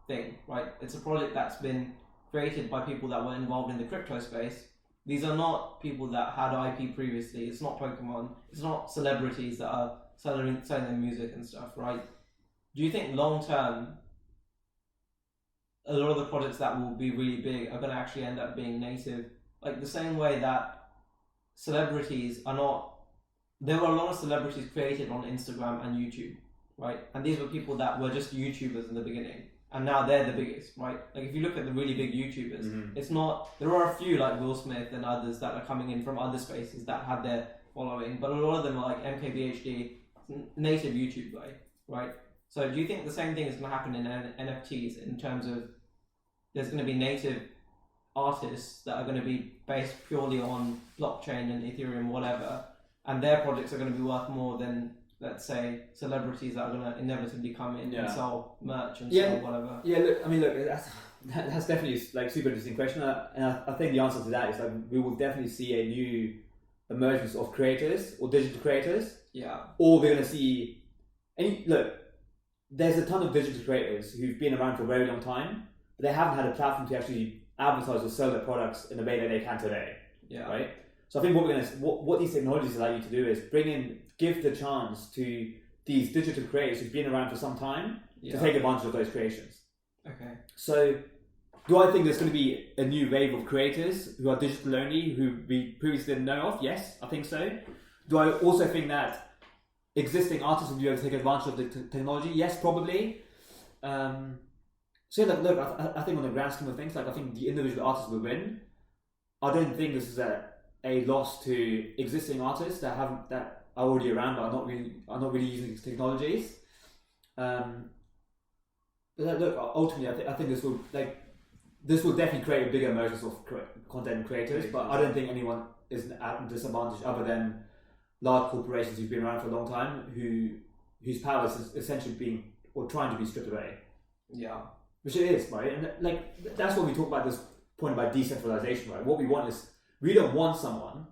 thing, right? It's a project that's been created by people that were involved in the crypto space. These are not people that had IP previously. It's not Pokemon. It's not celebrities that are selling their music and stuff, right? Do you think long term, a lot of the projects that will be really big are going to actually end up being native? Like the same way that celebrities are not... There were a lot of celebrities created on Instagram and YouTube, right? And these were people that were just YouTubers in the beginning. And now they're the biggest, right? Like if you look at the really big YouTubers, it's not... There are a few like Will Smith and others that are coming in from other spaces that had their following. But a lot of them are like MKBHD, native YouTube guy, right? So do you think the same thing is going to happen in NFTs in terms of there's going to be native artists that are going to be based purely on blockchain and Ethereum, whatever, and their projects are going to be worth more than, let's say, celebrities that are going to inevitably come in and sell merch and sell whatever? Yeah, look, I mean, look, that's definitely like super interesting question, and I think the answer to that is like we will definitely see a new emergence of creators or digital creators. Yeah. Or we're going to see, and look, there's a ton of digital creators who've been around for a very long time, but they haven't had a platform to actually advertise or sell their products in the way that they can today. Yeah. Right? So I think what these technologies allow you to do is give the chance to these digital creators who've been around for some time to take advantage of those creations. Okay. So, do I think there's going to be a new wave of creators who are digital only, who we previously didn't know of? Yes, I think so. Do I also think that existing artists will be able to take advantage of the technology? Yes, probably. So look, I think on the grand scheme of things, like I think the individual artists will win. I don't think this is a loss to existing artists that are already around but are not really using these technologies. But look, ultimately, I think this will definitely create a bigger emergence of content creators. But I don't think anyone is at a disadvantage other than large corporations who've been around for a long time, whose power is essentially being or trying to be stripped away. Yeah. Which it is, right? And like that's when we talk about this point about decentralization, right? What we want is we don't want someone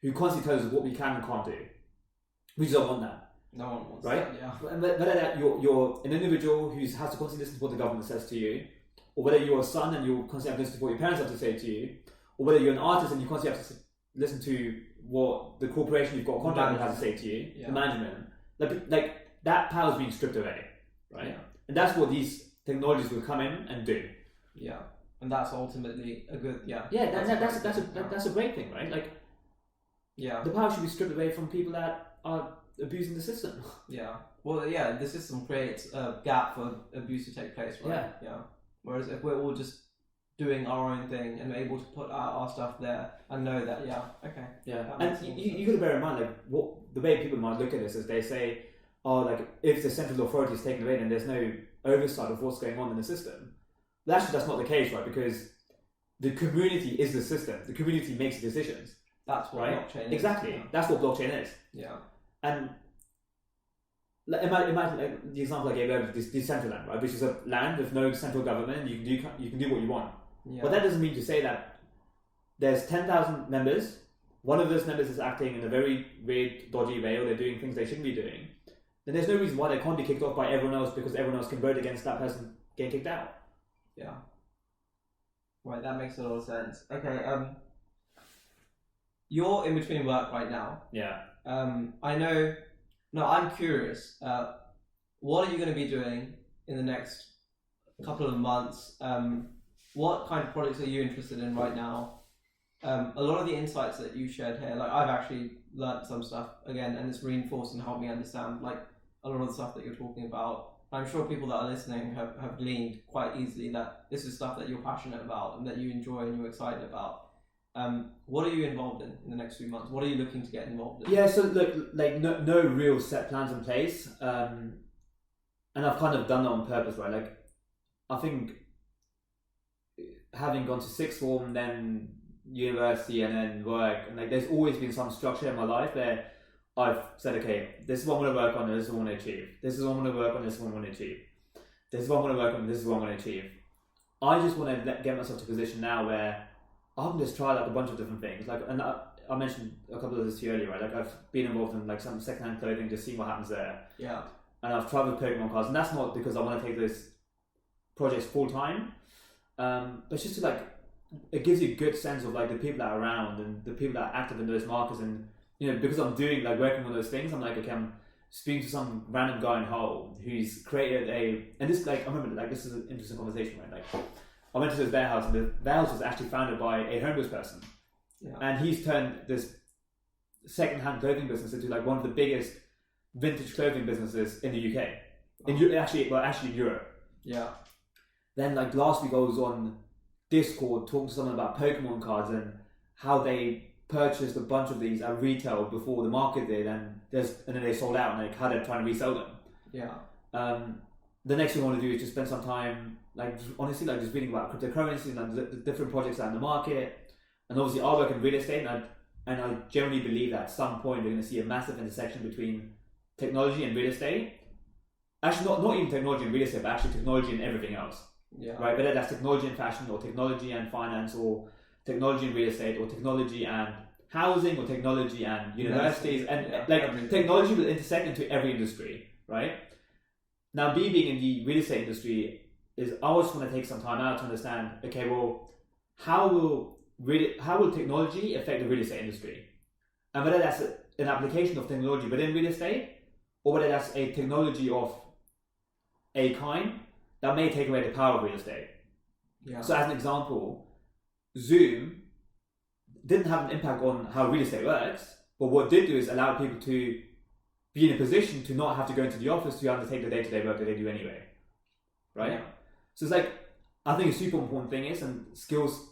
who constantly tells us what we can and can't do. We just don't want that. No one wants right? that, yeah. Whether that you're an individual who has to constantly listen to what the government says to you, or whether you're a son and you constantly have to listen to what your parents have to say to you, or whether you're an artist and you constantly have to listen to what the corporation you've got contact with has to say to you, the management, like that power is being stripped away, right? Yeah. And that's what these technologies will come in and do. Yeah, and that's ultimately a good That's a great thing, right? Like, the power should be stripped away from people that are abusing the system. Yeah. Well, yeah, the system creates a gap for abuse to take place, right? Yeah. Whereas if we're all just doing our own thing and able to put our stuff there and know that, and you got to bear in mind, like, the way people might look at this is they say, oh, like, if the central authority is taken away, then there's no oversight of what's going on in the system. But actually, that's not the case, right? Because the community is the system. The community makes the decisions. That's what blockchain is. Exactly. Yeah. That's what blockchain is. Yeah. And imagine like, the example I gave earlier, this Decentraland, right? Which is a land with no central government, and you can do what you want. Yeah. But that doesn't mean to say that there's 10,000 members. One of those members is acting in a very weird, dodgy way, or they're doing things they shouldn't be doing. Then there's no reason why they can't be kicked off by everyone else because everyone else can vote against that person getting kicked out. Yeah. Right, that makes a lot of sense. Okay, you're in between work right now. Yeah. I know. No, I'm curious. What are you going to be doing in the next couple of months? What kind of projects are you interested in right now? A lot of the insights that you shared here, like I've actually learned some stuff again, and it's reinforced and helped me understand like a lot of the stuff that you're talking about. I'm sure people that are listening have gleaned quite easily that this is stuff that you're passionate about and that you enjoy and you're excited about. What are you involved in the next few months? What are you looking to get involved in? Yeah, so look, like no real set plans in place, and I've kind of done that on purpose, right? Like, I think having gone to sixth form, then university, and then work, and like there's always been some structure in my life where I've said, okay, this is what I'm going to work on, and this is what I'm going to achieve. This is what I'm going to work on, this is what I'm going to achieve. This is what I'm going to work on, this is what I'm going to achieve. I just want to get myself to a position now where I can just try like a bunch of different things. Like, and I mentioned a couple of this to you earlier, right? Like, I've been involved in like some secondhand clothing, just seeing what happens there. Yeah. And I've tried with Pokemon cards, and that's not because I want to take those projects full time, but it's just to like, it gives you a good sense of like the people that are around and the people that are active in those markets. And you know, because I'm doing like working on those things, I'm like, okay, I'm speaking to some random guy in Hull who's created and this, like, I remember, like, this is an interesting conversation, right? Like, I went to this warehouse, and the warehouse was actually founded by a homeless person, and he's turned this second-hand clothing business into like one of the biggest vintage clothing businesses in the UK, actually in Europe. Yeah. Then like last week I was on Discord talking to someone about Pokemon cards and how they purchased a bunch of these at retail before the market did, and then they sold out, and like how they're trying to resell them. Yeah. The next thing I want to do is just spend some time, like, honestly, like just reading about cryptocurrency and the different projects that are in the market. And obviously I work in real estate, and I generally believe that at some point we're going to see a massive intersection between technology and real estate. Actually, not even technology and real estate, but actually technology and everything else. Yeah. Right? Whether that's technology and fashion, or technology and finance, or technology and real estate, or technology and housing, or technology and universities, and like everything. Technology will intersect into every industry, right? Now, me being in the real estate industry, I just want to take some time out to understand, okay, well, how will how will technology affect the real estate industry, and whether that's an application of technology within real estate, or whether that's a technology of a kind that may take away the power of real estate. Yeah. So as an example, Zoom didn't have an impact on how real estate works, but what it did do is allow people to be in a position to not have to go into the office to undertake the day-to-day work that they do anyway, right? Yeah. So it's like, I think a super important thing is, and skills,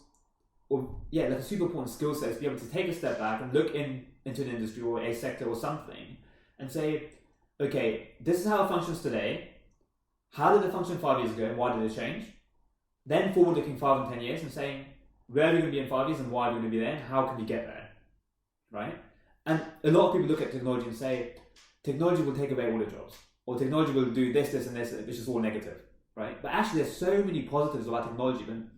like a super important skill set is to be able to take a step back and look into an industry or a sector or something and say, okay, this is how it functions today. How did it function 5 years ago and why did it change? Then forward looking 5 and 10 years and saying, where are we going to be in 5 years and why are we going to be there and how can we get there, right? And a lot of people look at technology and say, technology will take away all the jobs, or technology will do this, this and this, which is all negative, right? But actually there's so many positives about technology, and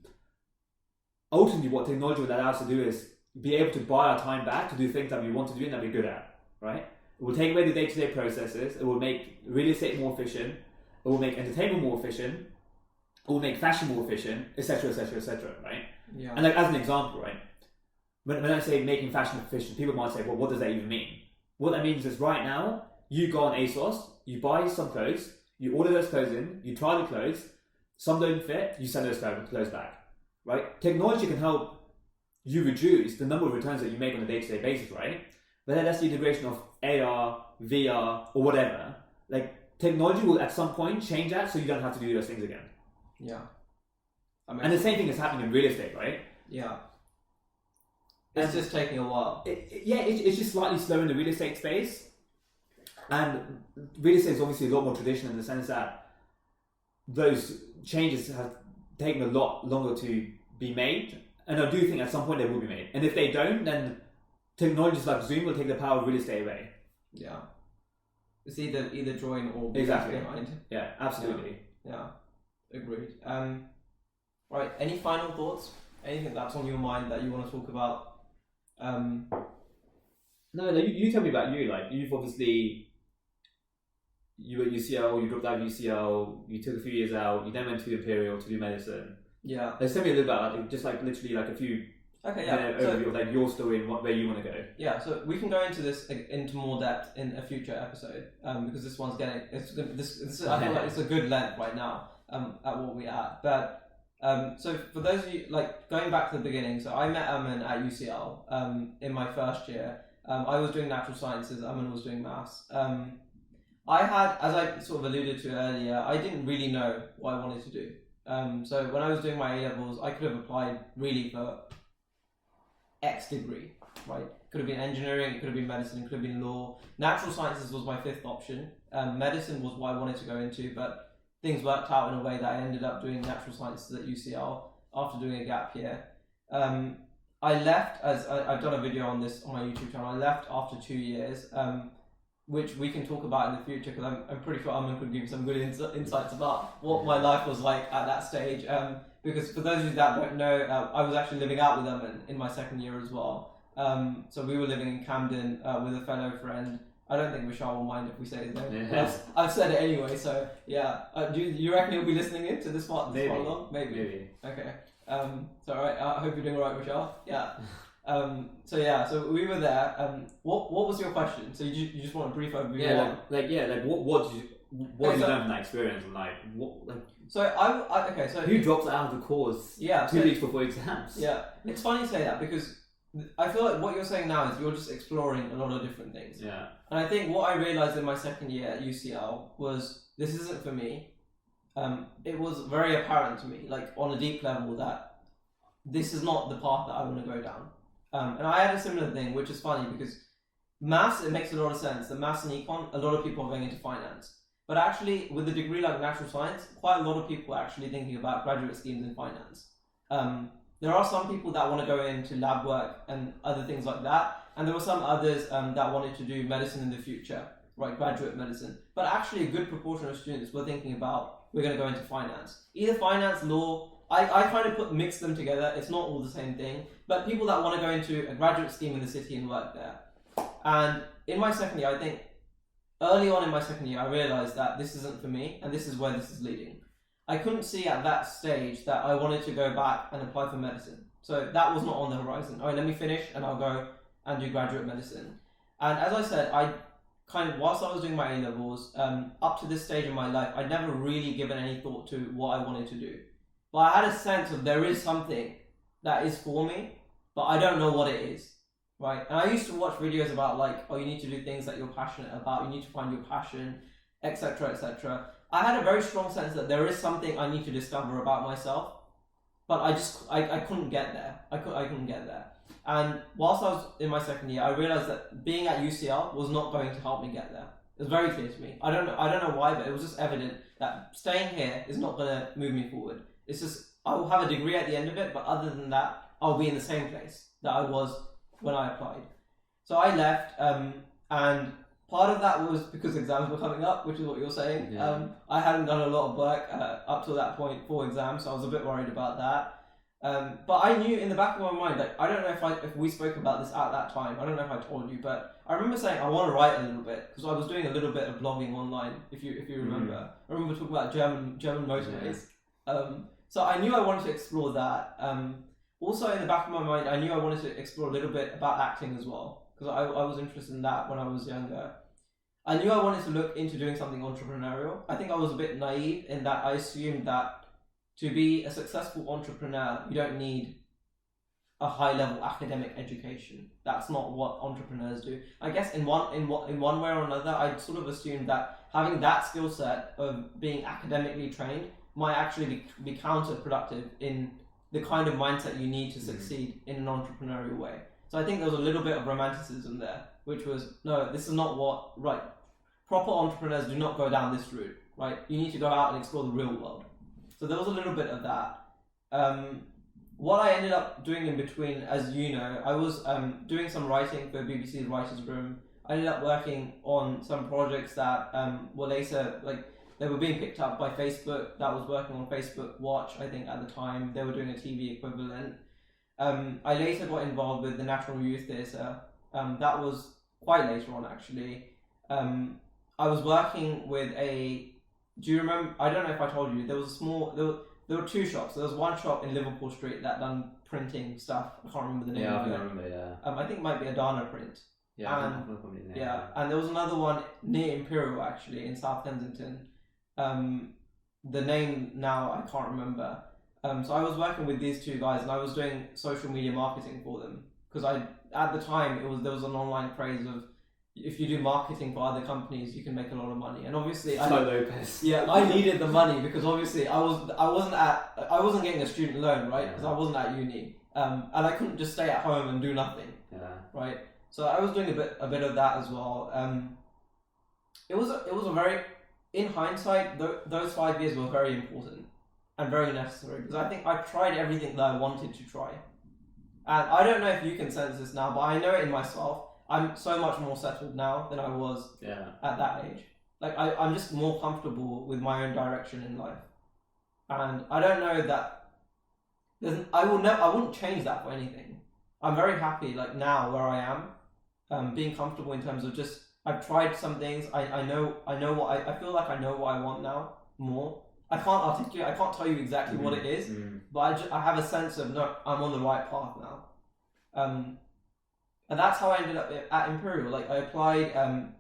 ultimately what technology will allow us to do is be able to buy our time back to do things that we want to do and that we're good at, right? It will take away the day-to-day processes, it will make real estate more efficient, it will make entertainment more efficient, it will make fashion more efficient, etc., etc., etc., right? Yeah. And like as an example, right, when I say making fashion efficient, people might say, well, what does that even mean? What that means is right now, you go on ASOS, you buy some clothes, you order those clothes in, you try the clothes, some don't fit, you send those clothes back, right? Technology can help you reduce the number of returns that you make on a day-to-day basis, right? Whether that's the integration of AR, VR, or whatever, like technology will at some point change that so you don't have to do those things again. Yeah. And the same thing is happening in real estate, right? Yeah. It's just taking a while. It's just slightly slow in the real estate space. And real estate is obviously a lot more traditional in the sense that those changes have taken a lot longer to be made. And I do think at some point they will be made. And if they don't, then technologies like Zoom will take the power of real estate away. Yeah. It's either drawing or exactly behind. Yeah, absolutely. Yeah. Agreed. Right, any final thoughts? Anything that's on your mind that you want to talk about? No, you tell me about you. Like, you've obviously, you were at UCL, you dropped out of UCL, you took a few years out, you then went to Imperial to do medicine. Yeah. Let's tell me a little about like, just like literally like a few overview of like your story and where you want to go. Yeah, so we can go into this into more depth in a future episode because this one's getting I feel like it's a good length right now at what we're at. But so for those of you like going back to the beginning, so I met Aman at UCL in my first year. I was doing natural sciences, Aman was doing maths. I had, as I sort of alluded to earlier, I didn't really know what I wanted to do. So when I was doing my A-levels, I could have applied really for X degree, right? Could have been engineering, it could have been medicine, it could have been law. Natural sciences was my fifth option. Medicine was what I wanted to go into, but things worked out in a way that I ended up doing natural sciences at UCL after doing a gap year. I left, as I've done a video on this on my YouTube channel, I left after 2 years, which we can talk about in the future because I'm pretty sure Aman could give some good insights about what my life was like at that stage. Because for those of you that don't know, I was actually living out with Aman in my second year as well. So we were living in Camden with a fellow friend. I don't think Vishal will mind if we say his name. Yeah. I've said it anyway, so yeah. Do you reckon he'll be listening in to this part Maybe. long? Maybe. Okay. So alright, I hope you're doing alright, Vishal. Yeah. So we were there. What was your question? So you just want a brief overview? Yeah, what did you learn from that experience and like what like? So So who drops out of the course? Yeah. 2 weeks before exams. Yeah, it's funny you say that because I feel like what you're saying now is you're just exploring a lot of different things. Yeah. And I think what I realized in my second year at UCL was this isn't for me. It was very apparent to me, like on a deep level, that this is not the path that I want to go down. And I had a similar thing, which is funny because maths, it makes a lot of sense. The maths and econ, a lot of people are going into finance. But actually, with a degree like natural science, quite a lot of people are actually thinking about graduate schemes in finance. There are some people that want to go into lab work and other things like that. And there were some others that wanted to do medicine in the future, right, graduate medicine. But actually a good proportion of students were thinking about, we're going to go into finance. Either finance, law, I kind of mix them together. It's not all the same thing. But people that want to go into a graduate scheme in the city and work there. And in my second year, I think, early on in my second year, I realised that this isn't for me and this is where this is leading. I couldn't see at that stage that I wanted to go back and apply for medicine, So that was not on the horizon. All right, let me finish and I'll go and do graduate medicine. And as I said, I kind of, whilst I was doing my A-levels, up to this stage in my life, I'd never really given any thought to what I wanted to do. But I had a sense of there is something that is for me, but I don't know what it is, right? And I used to watch videos about like, oh, you need to do things that you're passionate about, you need to find your passion, etc., etc. I had a very strong sense that there is something I need to discover about myself, but I couldn't get there. I couldn't get there. And whilst I was in my second year, I realized that being at UCL was not going to help me get there. It was very clear to me. I don't know why, but it was just evident that staying here is not going to move me forward. It's just, I will have a degree at the end of it, but other than that, I'll be in the same place that I was when I applied. So I left, and part of that was because exams were coming up, which is what you're saying. Yeah. I hadn't done a lot of work up to that point for exams, so I was a bit worried about that. But I knew in the back of my mind, like, I don't know if we spoke about this at that time. I don't know if I told you, but I remember saying I want to write a little bit because I was doing a little bit of blogging online. If you remember, I remember talking about German motorways. So I knew I wanted to explore that. Also in the back of my mind, I knew I wanted to explore a little bit about acting as well because I was interested in that when I was younger. I knew I wanted to look into doing something entrepreneurial. I think I was a bit naive in that I assumed that to be a successful entrepreneur, you don't need a high-level academic education. That's not what entrepreneurs do. I guess in one way or another, I sort of assumed that having that skill set of being academically trained might actually be counterproductive in the kind of mindset you need to succeed in an entrepreneurial way. So I think there was a little bit of romanticism there, which was, no, this is not what, right, proper entrepreneurs do not go down this route, right? You need to go out and explore the real world. So there was a little bit of that. What I ended up doing in between, as you know, I was doing some writing for BBC's Writers' Room. I ended up working on some projects that were later, like, they were being picked up by Facebook. That was working on Facebook Watch, I think, at the time. They were doing a TV equivalent. I later got involved with the National Youth Theatre. That was quite later on, actually. I was working with do you remember, I don't know if I told you, there was there were two shops. There was one shop in Liverpool Street that done printing stuff. I can't remember the name of it. I remember, yeah. I think it might be Adana Print. Yeah, and there was another one near Imperial, actually, in South Kensington. The name now I can't remember. So I was working with these two guys and I was doing social media marketing for them because at the time there was an online craze of if you do marketing for other companies you can make a lot of money, and obviously I needed the money because obviously I wasn't getting a student loan, right, because I wasn't at uni, and I couldn't just stay at home and do nothing, right. So I was doing a bit of that as well. It was a very, in hindsight, those 5 years were very important and very necessary because I think I tried everything that I wanted to try. And I don't know if you can sense this now, but I know it in myself. I'm so much more settled now than I was at that age. Like I'm just more comfortable with my own direction in life. And I don't know that I wouldn't change that for anything. I'm very happy like now where I am, being comfortable in terms of just I've tried some things. I know what I feel like I know what I want now more. I can't articulate. I can't tell you exactly what it is, but I have a sense of no, I'm on the right path now. And that's how I ended up at Imperial. Like I applied.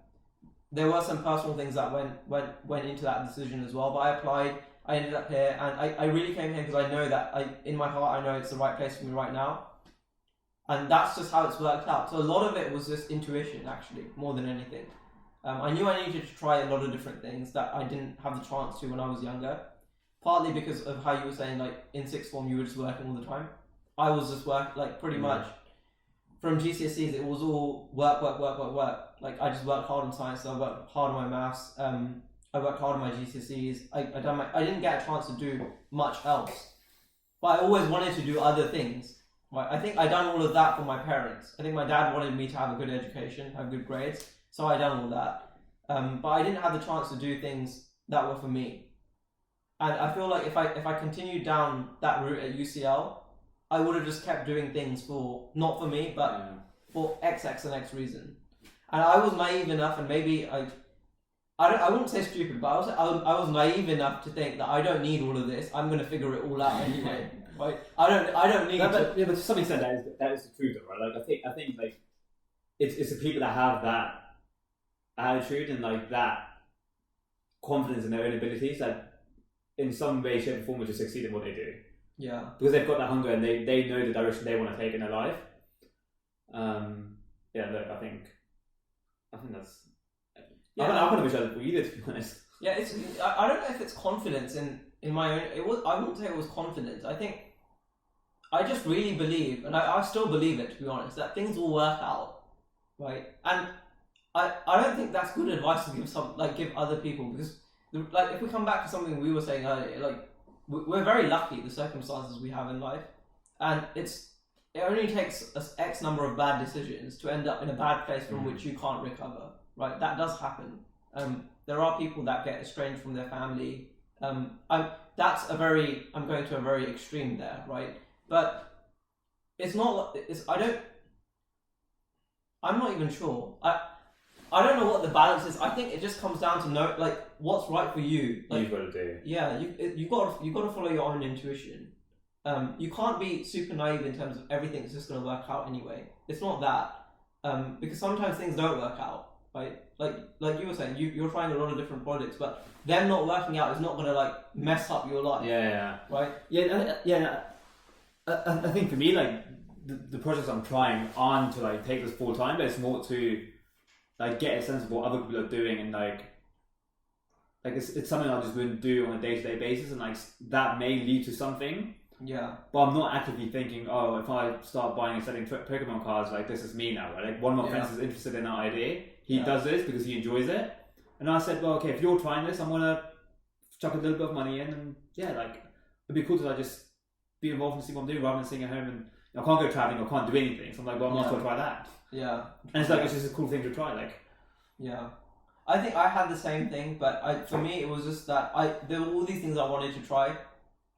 There were some personal things that went into that decision as well. But I applied. I ended up here, and I really came here because I know that in my heart I know it's the right place for me right now. And that's just how it's worked out. So a lot of it was just intuition, actually, more than anything. I knew I needed to try a lot of different things that I didn't have the chance to when I was younger. Partly because of how you were saying, like, in sixth form, you were just working all the time. I was just pretty much, from GCSEs, it was all work. Like, I just worked hard on science, so I worked hard on my maths. I worked hard on my GCSEs. I didn't get a chance to do much else. But I always wanted to do other things. Right? I think I done all of that for my parents. I think my dad wanted me to have a good education, have good grades. So I done all that. But I didn't have the chance to do things that were for me. And I feel like if I continued down that route at UCL, I would have just kept doing things not for me, but for X and X reason. And I was naive enough, and maybe I wouldn't say stupid, but I was naive enough to think that I don't need all of this. I'm going to figure it all out anyway. right? I don't need to. But to some extent, that is the truth, though, right? Like I think like it's the people that have that attitude and like that confidence in their own abilities that in some way, shape, or form will just succeed in what they do. Yeah. Because they've got that hunger and they know the direction they want to take in their life. Yeah, look, I think that's. Yeah, I kind of wish I did either, to be honest. Yeah, I don't know if it's confidence in my own. I wouldn't say it was confidence. I think I just really believe, and I still believe it, to be honest, that things will work out, right? And I don't think that's good advice to give other people, because like if we come back to something we were saying earlier, like we're very lucky the circumstances we have in life, and it only takes X number of bad decisions to end up in a bad place from which you can't recover, right? That does happen. There are people that get estranged from their family. I'm going to a very extreme there, right? But it's not. I'm not even sure. I don't know what the balance is. I think it just comes down to what's right for you. Like, You've got to do. Yeah, you got to follow your own intuition. You can't be super naive in terms of everything's just going to work out anyway. It's not that. Because sometimes things don't work out, right? Like you were saying, you're trying a lot of different projects, but them not working out is not going to mess up your life. Yeah. Right? Yeah. I think for me, like the projects I'm trying aren't to take this full time, but it's more to get a sense of what other people are doing, and it's something I just wouldn't do on a day-to-day basis, and that may lead to something. Yeah. But I'm not actively thinking, oh, if I start buying and selling Pokemon cards, this is me now, right? one of my friends is interested in that idea. He does this because he enjoys it, and I said, well, okay, if you're trying this, I'm gonna chuck a little bit of money in, and it'd be cool to just be involved and see what I'm doing rather than sitting at home and I can't go traveling or can't do anything. So I'm like, well, I might as well try that. Yeah. And it's just a cool thing to try. Yeah. I think I had the same thing, but for me it was just that there were all these things I wanted to try,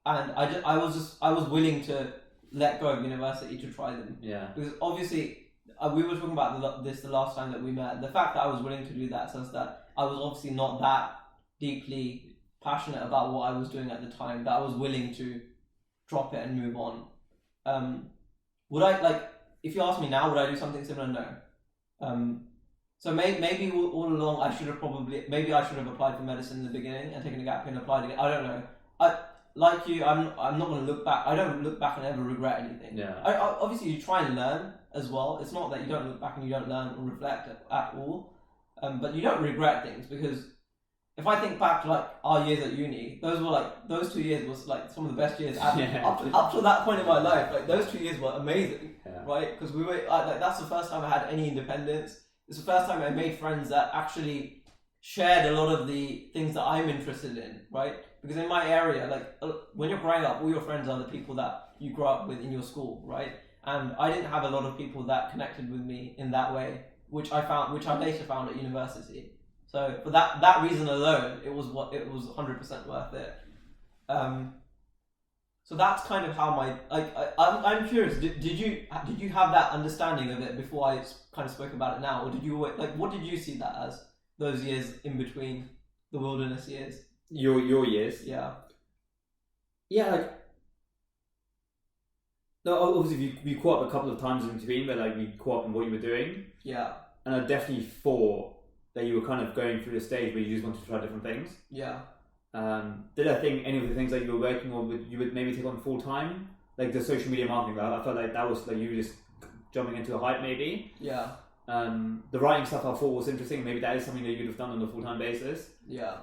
and I was willing to let go of university to try them. Yeah. Because obviously we were talking about this the last time that we met. The fact that I was willing to do that says that I was obviously not that deeply passionate about what I was doing at the time, that I was willing to drop it and move on. Would I if you ask me now, would I do something similar? No. So maybe all along I should have applied for medicine in the beginning and taken a gap year and applied again. I don't know. I'm not going to look back. I don't look back and ever regret anything. Yeah. Obviously you try and learn as well. It's not that you don't look back and you don't learn or reflect at all. But you don't regret things, because if I think back to our years at uni, those 2 years was some of the best years up to that point in my life. Those 2 years were amazing, right? Because we were that's the first time I had any independence. It's the first time I made friends that actually shared a lot of the things that I'm interested in, right? Because in my area, when you're growing up, all your friends are the people that you grew up with in your school, right? And I didn't have a lot of people that connected with me in that way, which I later found at university. So for that reason alone, it was 100% worth it. So that's kind of how I'm curious. Did you have that understanding of it before I kind of spoke about it now, or did you what did you see that as, those years in between the wilderness years? Your years. Yeah. Yeah. No, obviously we caught up a couple of times in between, but we caught up on what you were doing. Yeah. And I definitely thought that you were kind of going through a stage where you just wanted to try different things. Yeah. Did I think any of the things that you were working on you would maybe take on full time? The social media marketing, I felt like that was you were just jumping into a hype maybe. Yeah. The writing stuff I thought was interesting. Maybe that is something that you'd have done on a full time basis. Yeah.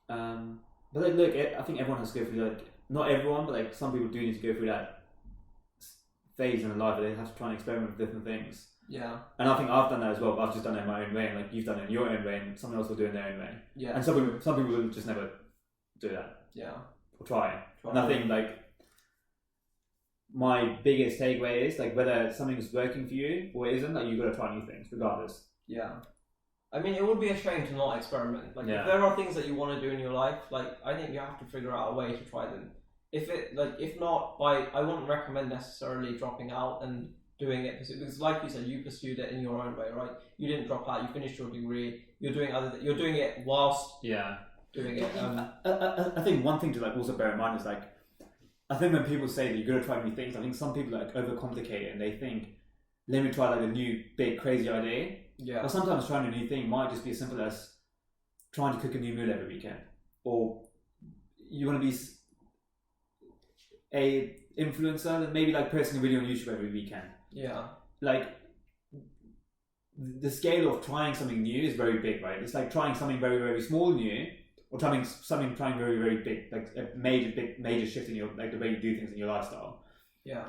But look, I think everyone has to go through not everyone, but some people do need to go through that phase in their life where they have to try and experiment with different things. Yeah. And I think I've done that as well, but I've just done it in my own way, and you've done it in your own way, and someone else will do it in their own way. Yeah. And some people will just never do that. Yeah. Or try. And I think my biggest takeaway is whether something's working for you or isn't, you've got to try new things regardless. Yeah. I mean, it would be a shame to not experiment. If there are things that you want to do in your life, I think you have to figure out a way to try them. If not, I wouldn't recommend necessarily dropping out and doing it, because like you said, you pursued it in your own way, right? You didn't drop out. You finished your degree. You're doing it whilst doing it. I think one thing to also bear in mind is I think when people say that you're gonna try new things, I think some people like overcomplicate it and they think, let me try like a new big crazy idea. Yeah. But sometimes trying a new thing might just be as simple as trying to cook a new meal every weekend, or you want to be a influencer that maybe like posting a video on YouTube every weekend. Yeah. Like the scale of trying something new is very big, right? It's like trying something very, very small new, or trying very, very big, like a major shift in your like the way you do things in your lifestyle. Yeah.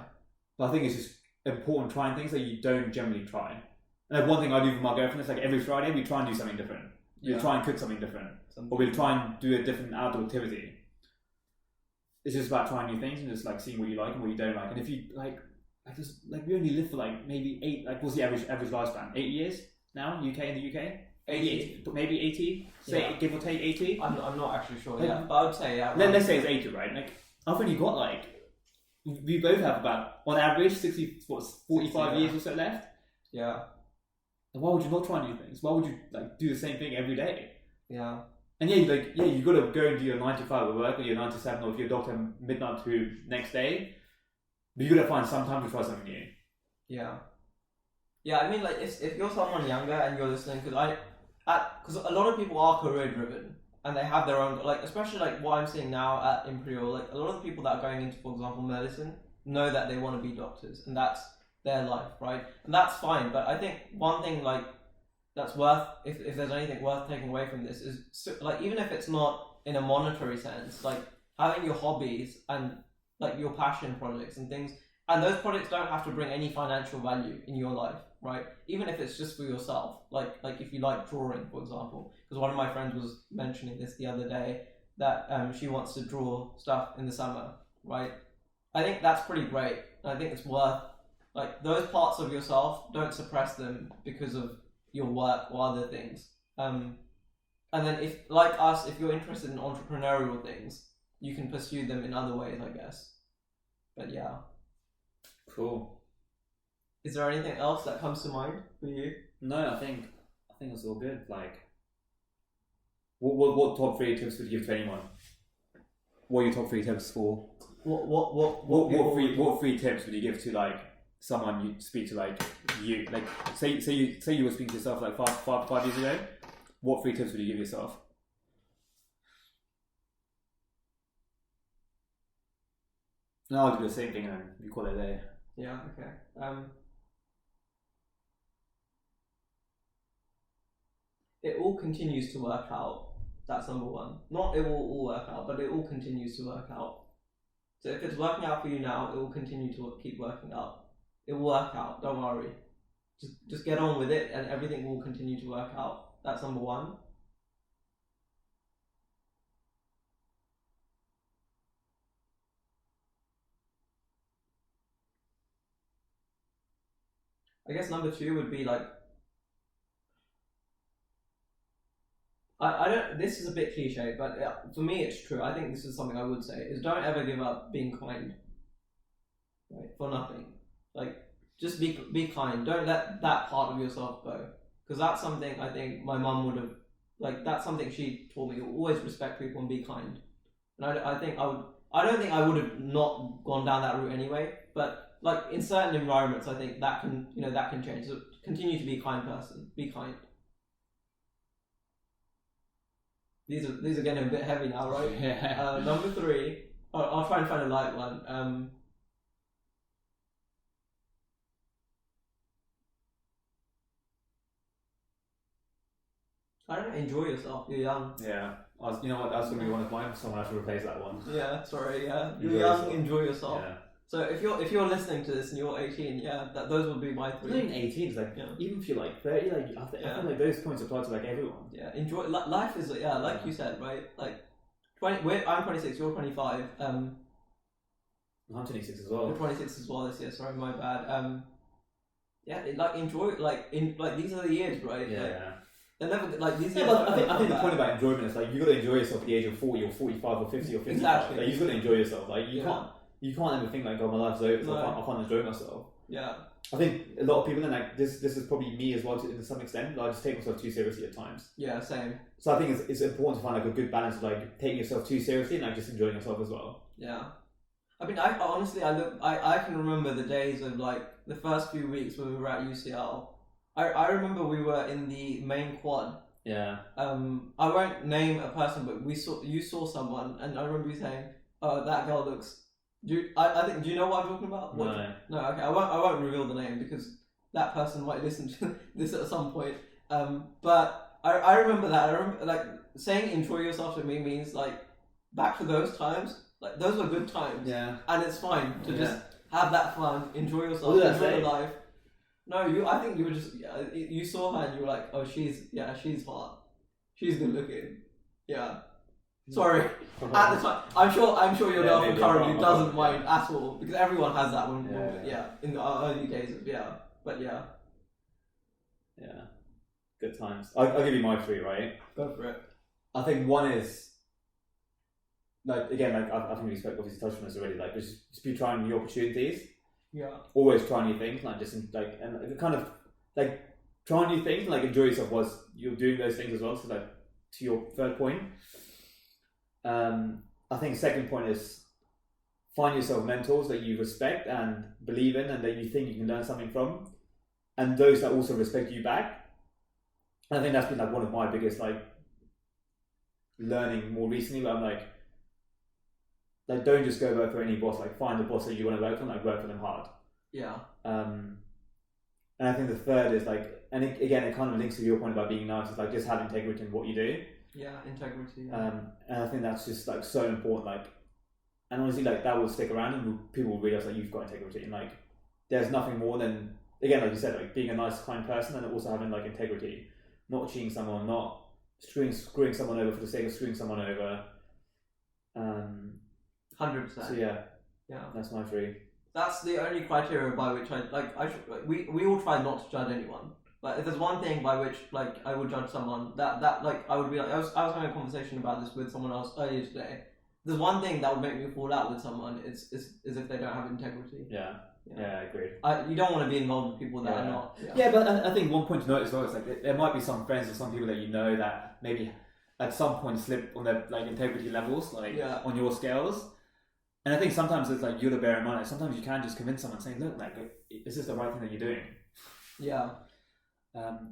But I think it's just important trying things that you don't generally try. And like one thing I do with my girlfriend is like every Friday we try and do something different. We'll try and cook something different, or we'll try and do a different outdoor activity. It's just about trying new things and just like seeing what you like and what you don't like. And if you like just like we only live for like maybe 8. Like what's the average lifespan? 8 years now. In the UK. 80, maybe 80. Say give or take 80. I'm not actually sure. Like, yeah, but I would say let's say it's 80, right? Like I've only got like we both have about on average 45 years or so left. Yeah. And why would you not try new things? Why would you like do the same thing every day? Yeah. And you got to go and do your 9 to 5 at work, or your 9 to 7, or if you're a doctor, midnight to next day. But you got to find some time to try something new. Yeah. Yeah, I mean, like, if you're someone younger and you're listening, because a lot of people are career driven and they have their own, like, especially like what I'm seeing now at Imperial, like a lot of the people that are going into, for example, medicine know that they want to be doctors and that's their life, right? And that's fine. But I think one thing like that's worth, if there's anything worth taking away from this, is like even if it's not in a monetary sense, like having your hobbies and like your passion projects and things, and those projects don't have to bring any financial value in your life, right? Even if it's just for yourself, like if you like drawing, for example, because one of my friends was mentioning this the other day that she wants to draw stuff in the summer, right? I think that's pretty great. I think it's worth, like, those parts of yourself, don't suppress them because of your work or other things. And then if, like us, if you're interested in entrepreneurial things, you can pursue them in other ways, I guess. But yeah. Cool. Is there anything else that comes to mind for you? No, I think it's all good. Like, what top 3 tips would you give to anyone? What are your top 3 tips for? What 3 tips would you give to like someone you speak to, like you, like say you were speaking to yourself like five years ago? What 3 tips would you give yourself? No, I'll do the same thing and you call it there. Yeah. Okay. It all continues to work out. That's number 1. Not it will all work out, but it all continues to work out. So if it's working out for you now, it will continue to keep working out. It will work out. Don't worry. Just get on with it, and everything will continue to work out. That's number 1. I guess number 2 would be like, I don't, this is a bit cliche, but for me it's true. I think this is something I would say, is don't ever give up being kind. Right? For nothing. Like, just be kind. Don't let that part of yourself go. Because that's something I think my mum would have, like, that's something she taught me. Always respect people and be kind. And I don't think I would have not gone down that route anyway, but like in certain environments, I think that can change. So continue to be a kind person. Be kind. These are getting a bit heavy now, right? Yeah. Number 3, I'll try and find a light one. I don't know, enjoy yourself. You're young. Yeah. You know what? That's gonna be one of mine. Someone has to replace that one. Yeah. Sorry. Yeah. You're Enjoy young. yourself. Enjoy yourself. Yeah. So if you're listening to this and you're 18, yeah, those would be my 3. Not even 18. It's like even if you're like 30, like I feel like those points apply to like everyone. Yeah. Enjoy life is like you said, right? Like 20. I'm 26. You're 25. I'm 26 as well. You're 26 as well this year. Sorry, my bad. Yeah. Like enjoy. These are the years, right? Yeah. Like, they're never like these. Yeah, but I think the point about enjoyment is like you got to enjoy yourself at the age of 40 or 45 or 50 or 55. Exactly. Like you got to enjoy yourself. Like you can't ever think like, oh, my life's over, so I can't enjoy myself. Yeah. I think a lot of people, and like this is probably me as well to some extent. I just take myself too seriously at times. Yeah, same. So I think it's important to find like a good balance of like taking yourself too seriously and like just enjoying yourself as well. Yeah. I mean, I honestly, I can remember the days of like the first few weeks when we were at UCL. I remember we were in the main quad. Yeah. I won't name a person, but you saw someone, and I remember you saying, "Oh, that girl looks." I think. Do you know what I'm talking about? No. No. Okay. I won't reveal the name because that person might listen to this at some point. But I remember that. I remember like saying "enjoy yourself" to me means like back to those times. Like those were good times. Yeah. And it's fine to just have that fun, enjoy yourself, What did I enjoy say? your life. No, I think you were just. You saw her and you were like, "Oh, she's hot. She's good looking." Yeah. Sorry. At the time, I'm sure your girlfriend currently doesn't mind at all because everyone has that one. In the early days of but yeah. Yeah. Good times. I'll give you my three, right? Go for it. I think one is like again, like I think we obviously touched on this already. Like just be trying new opportunities. Yeah. Always try new things, like just like and kind of like try new things, like enjoy yourself whilst you're doing those things as well. So like to your third point, I think second point is find yourself mentors that you respect and believe in, and that you think you can learn something from, and those that also respect you back. And I think that's been like one of my biggest like learning more recently. Where I'm like don't just go work for any boss. Like find the boss that you want to work for, like work for them hard. Yeah. And I think the third is like, and it kind of links to your point about being nice. It's like just have integrity in what you do. Yeah, integrity. Yeah. And I think that's just like so important. Like, and honestly, like that will stick around, and people will realize that you've got integrity. And like, there's nothing more than again, like you said, like being a nice, kind person, and also having like integrity, not cheating someone, not screwing someone over for the sake of screwing someone over. 100%. So yeah, that's my three. That's the only criteria by which we all try not to judge anyone. But if there's one thing by which like I would judge someone, that like I would be like I was having a conversation about this with someone else earlier today. There's one thing that would make me fall out with someone is if they don't have integrity. Yeah, I agree. You don't want to be involved with people that are not. Yeah, but I think one point to note as well is like there might be some friends or some people that you know that maybe at some point slip on their like integrity levels, like on your scales. And I think sometimes it's like you're to bear in mind. Like, sometimes you can just convince someone saying, "Look, like, is this the right thing that you're doing?" Yeah.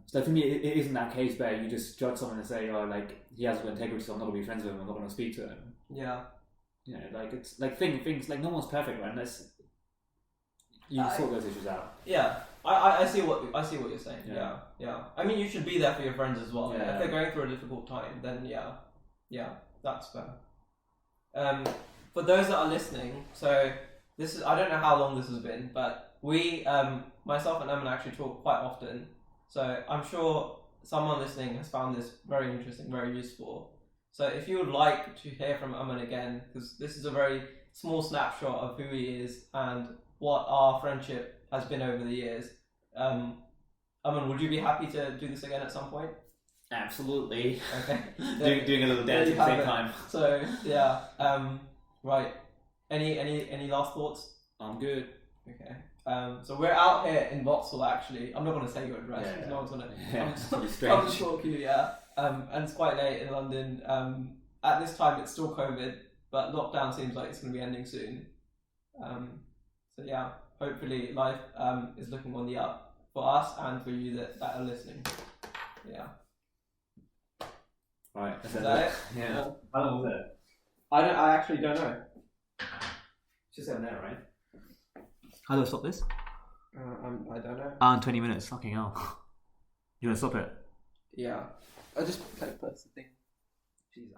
So for me, it isn't that case where you just judge someone and say, "Oh, like he has good integrity, so I'm not gonna be friends with him. I'm not gonna speak to him." Yeah. You know, like it's like things like no one's perfect, right? Unless you sort those issues out. Yeah. I see what you're saying. Yeah. I mean, you should be there for your friends as well. Yeah. If they're going through a difficult time, then yeah, that's fair. For those that are listening, so this is I don't know how long this has been, but we myself and Aman actually talk quite often. So I'm sure someone listening has found this very interesting, very useful. So if you would like to hear from Aman again, because this is a very small snapshot of who he is and what our friendship has been over the years. Aman, would you be happy to do this again at some point? Absolutely. Okay. doing a little dance at the same time. So yeah. Right. Any last thoughts? I'm good. Okay. So we're out here in Vauxhall actually. I'm not going to say your address because no one's going to come to talk to you. Yeah. And it's quite late in London. At this time it's still COVID, but lockdown seems like it's going to be ending soon. So yeah, hopefully life is looking on the up for us and for you that are listening. Yeah. Right. Is that it? Yeah. How long was it? I actually don't know. It's just over there, right? How do I stop this? I don't know. 20 minutes. Fucking hell. You want to stop it? Yeah. I just press the thing. Jesus.